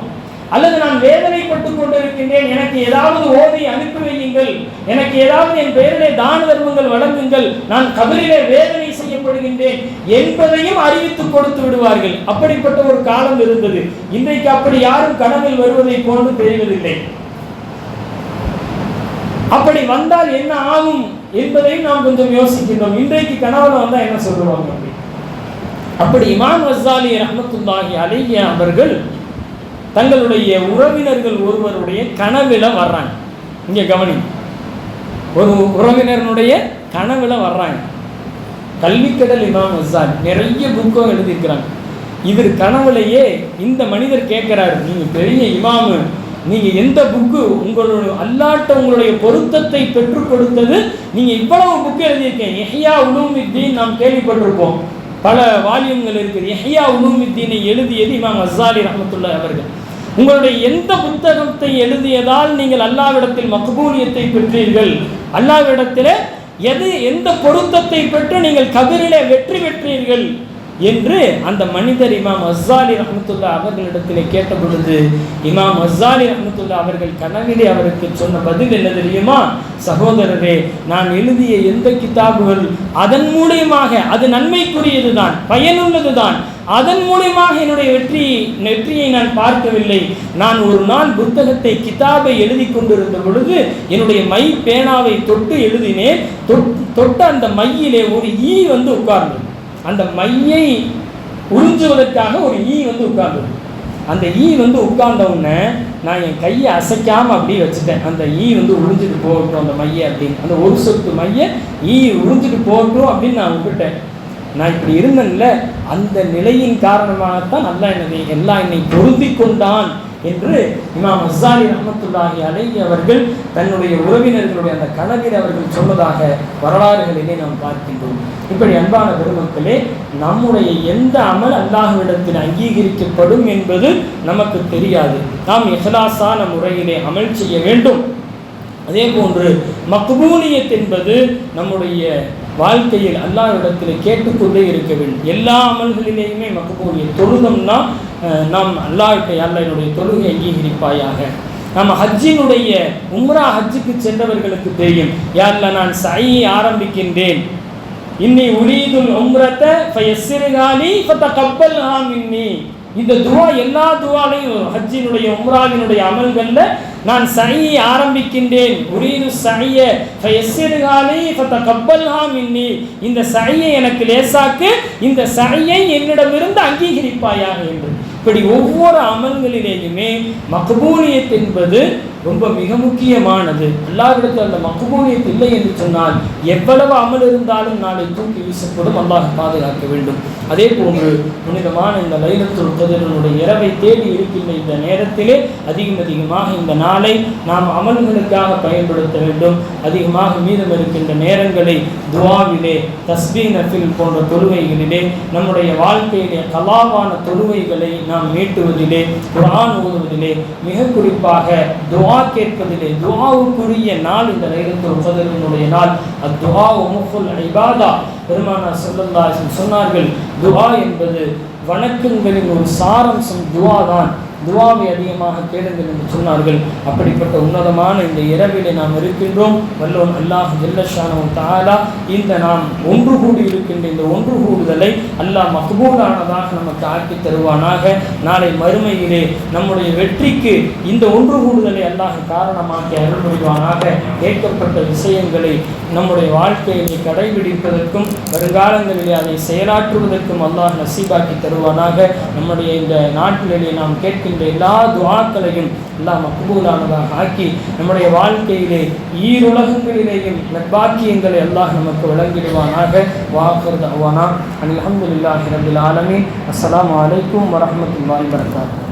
அல்லது நான் வேதனைப்பட்டு கொண்டிருக்கின்றேன், எனக்கு ஏதாவது ஓதி அனுப்பி வையுங்கள், எனக்கு ஏதாவது என் பெயரிலே தான தர்மங்கள் வழங்குங்கள், நான் கபரிலே வேதனை செய்யப்படுகின்றேன் என்பதையும் அறிவித்து கொடுத்து விடுவார்கள். அப்படிப்பட்ட ஒரு காலம் இருந்தது. இன்றைக்கு அப்படி யாரும் கனவில் வருவதை போன்று தெரிவதில்லை. அப்படி வந்தால் என்ன ஆகும் என்பதையும் நாம் கொஞ்சம் யோசிக்கின்றோம். இன்றைக்கு கனவுல வந்தா என்ன சொல்லுவாங்க? அப்படி இமாம் கஸ்ஸாலி ரஹ்மத்துல்லாஹி அலைஹி அவர்கள் தங்களுடைய உறவினர்கள் ஒருவருடைய கனவில வர்றாங்க. இங்க கவனி, ஒரு உறவினருடைய கனவுல வர்றாங்க. கல்விக்கடல் இமாம் கஸ்ஸாலி நிறைய புக்கம் எழுதியிருக்கிறாங்க. இவர் கனவுலையே இந்த மனிதர் கேட்கிறாரு, நீங்க பெரிய இமாமு, நீங்க எந்த புக்கு உங்களுடைய அல்லாட்ட உங்களுடைய பொருத்தத்தை பெற்றுக் கொடுத்தது, நீங்க இவ்வளவு புக்கு எழுதியிருக்கீங்க. இஹ்யா உலூமுத்தீன் நாம் கேள்விப்பட்டிருப்போம், பல வால்யூம்கள் இருக்குது. இஹ்யா உலூமுத்தீனை எழுதியது இமாம் கஸ்ஸாலி ரஹ்மத்துல்லாஹி அவர்கள். உங்களுடைய எந்த புத்தகத்தை எழுதியதால் நீங்கள் அல்லாஹ்விடத்தில் மக்பூலியத்தை பெற்றீர்கள், அல்லாஹ்விடத்தில் எந்த பொருத்தத்தை பெற்று நீங்கள் கபரிலே வெற்றி பெற்றீர்கள் என்று அந்த மனிதர் இமாம் கஸ்ஸாலி ரஹ்மத்துல்லாஹி அவர்களிடத்திலே கேட்ட பொழுது இமாம் கஸ்ஸாலி ரஹ்மத்துல்லாஹி அவர்கள் கனவிலே அவருக்கு சொன்ன பதில் என்ன தெரியுமா? சகோதரரே, நான் எழுதிய எந்த கிதாபுகள் அதன் மூலமாக அது நன்மைக்குரியது தான், பயனுள்ளது தான், அதன் மூலமாக என்னுடைய வெற்றியை நான் பார்க்கவில்லை. நான் ஒரு நாள் புத்தகத்தை கிதாபை எழுதி கொண்டிருந்த பொழுது என்னுடைய மை பேனாவை தொட்டு எழுதினேன். தொட்ட அந்த மையிலே ஒரு ஈ உட்கார்ந்தது. அந்த மையை உறிஞ்சுவதற்காக ஒரு ஈ உட்கார்ந்தது. அந்த ஈ உட்கார்ந்த உடனே நான் என் கையை அசைக்காமல் அப்படியே வச்சுட்டேன். அந்த ஈ உறிஞ்சிட்டு போகட்டும் அந்த மையை அப்படின்னு, அந்த ஒரு சொட்டு மையை ஈ உறிஞ்சிட்டு போகட்டும் அப்படின்னு நான் விட்டுட்டேன். நான் இப்படி இருந்தேன்ல, அந்த நிலையின் காரணமாகத்தான் எல்லாம் என்னை பொருந்தி கொண்டான் என்று இமாம் அஸ்ஸாலி ரஹ்மத்துல்லாஹி அலைஹி அவர்கள் தன்னுடைய உறவினர்களுடைய அந்த கனவில் அவர்கள் சொன்னதாக வரலாறுகளிலே நாம் பார்க்கின்றோம். இப்படி அன்பான பெருமக்களே, நம்முடைய எந்த அமல் அல்லாஹ்விடத்தில் அங்கீகரிக்கப்படும் என்பது நமக்கு தெரியாது. நாம் இஹ்லாஸான முறையிலே அமல் செய்ய வேண்டும். அதே போன்று மக்பூலியத் என்பது நம்முடைய வாழ்க்கையில் அல்லாஹ்விடத்தில் கேட்டுக்கொண்டே இருக்க வேண்டும். எல்லா அமல்களிலேயுமே மக்பூலியத். தொழுதம்னா நாம் அல்லாஹ்விட்ட அல்லாஹ் என்னுடைய தொழுகை அங்கீகரிப்பாயாக. நம்ம ஹஜ்ஜினுடைய உம்ரா ஹஜ்ஜுக்கு சென்றவர்களுக்கு தெரியும், யா அல்லாஹ் நான் சஐயை ஆரம்பிக்கின்றேன், இன்னி உரீதுல் உம்ரத ஃபயஸ்ஸிர்ஹாலி ஃபதகப்பல்ஹா மின்னி. இந்த துவா எல்லா துவாலையும் ஹஜ்ஜினுடைய உம்ராவினுடைய அமல்களில் நான் சஐயை ஆரம்பிக்கின்றேன், உரீது சஐய ஃபயஸ்ஸிர்ஹாலி ஃபதகப்பல்ஹா மின்னி. இந்த சஐயை எனக்கு லேசாக்கு, இந்த சஐயை என்னிடமிருந்து அங்கீகரிப்பாயாக என்று. இப்படி ஒவ்வொரு அமல்களிலேயுமே மக்பூலியத் என்பது ரொம்ப மிக முக்கியமானது. அல்லாஹ்விடத்தில் அந்த மக்பூலியத் இல்லை என்று சொன்னால் எவ்வளவு அமல் இருந்தாலும் நாளை தூக்கி வீசப்படும். அல்லாஹ் பாதுகாக்க வேண்டும். அதே போன்று புனிதமான இந்த லைலத்துல் கத்ரினுடைய இரவை தேடி இருக்கின்ற இந்த நேரத்திலே அதிகமாக இந்த நாளை நாம் அமல்களுக்காக பயன்படுத்த வேண்டும். அதிகமாக மீதம் இருக்கின்ற நேரங்களை துஆவிலே, தஸ்பீஹ் நஃபில் போன்ற தொழுகைகளிலே, நம்முடைய வாழ்க்கையிலே கலாவான தொழுகைகளை நாம் மீட்டுவதிலே, குர்ஆன் ஓதுவதிலே, மிக குறிப்பாக துஆ கேட்பதிலே, துஆவுக்குரிய நாள் இந்த லைலத்துல் கத்ரினுடைய நாள். அத்துஆ முஃபுல் இபாதா. பெருமானார் ஸல்லல்லாஹு அலைஹி வஸல்லம் சொன்னார்கள், துஆ என்பது வணக்கங்களின் ஒரு சாரம்சம் துஆ தான். துஆவை அதிகமாக கேளுங்கள் என்று சொன்னார்கள். அப்படிப்பட்ட உன்னதமான இந்த இரவிலே நாம் இருக்கின்றோம். வல்லோன் அல்லாஹ் ஜல்ல ஷானஹு தஆலா இந்த நாம் ஒன்று கூடி இருக்கின்ற இந்த ஒன்று கூடுதலை அல்லாஹ் மக்பூலானதாக நமக்கு ஆக்கி தருவானாக. நாளை மறுமையிலே நம்முடைய வெற்றிக்கு இந்த ஒன்று கூடுதலை அல்லாஹ் காரணமாக்கி அருள் புரிவானாக. கேட்கப்பட்ட விஷயங்களை நம்முடைய வாழ்க்கையிலே கடைபிடிப்பதற்கும் வருங்காலங்களிலே அதை செயலாற்றுவதற்கும் அல்லாஹ் நசீபாக்கி தருவானாக. நம்முடைய இந்த நாட்டிலே நாம் கேட்கின்ற எல்லா துஆக்களையும் அல்லாஹ் மக்பூலானதாக ஆக்கி நம்முடைய வாழ்க்கையிலே ஈருலகங்களிலேயும் நற்பாக்கியங்களை அல்லாஹ் நமக்கு வழங்கிடுவானாக. வாஹிர் தஅவானா அல்ஹம்துலில்லாஹி ரப்பில் ஆலமீன். அஸ்ஸலாமு அலைக்கும் வரஹ்மத்துல்லாஹி வபரகாத்துஹு.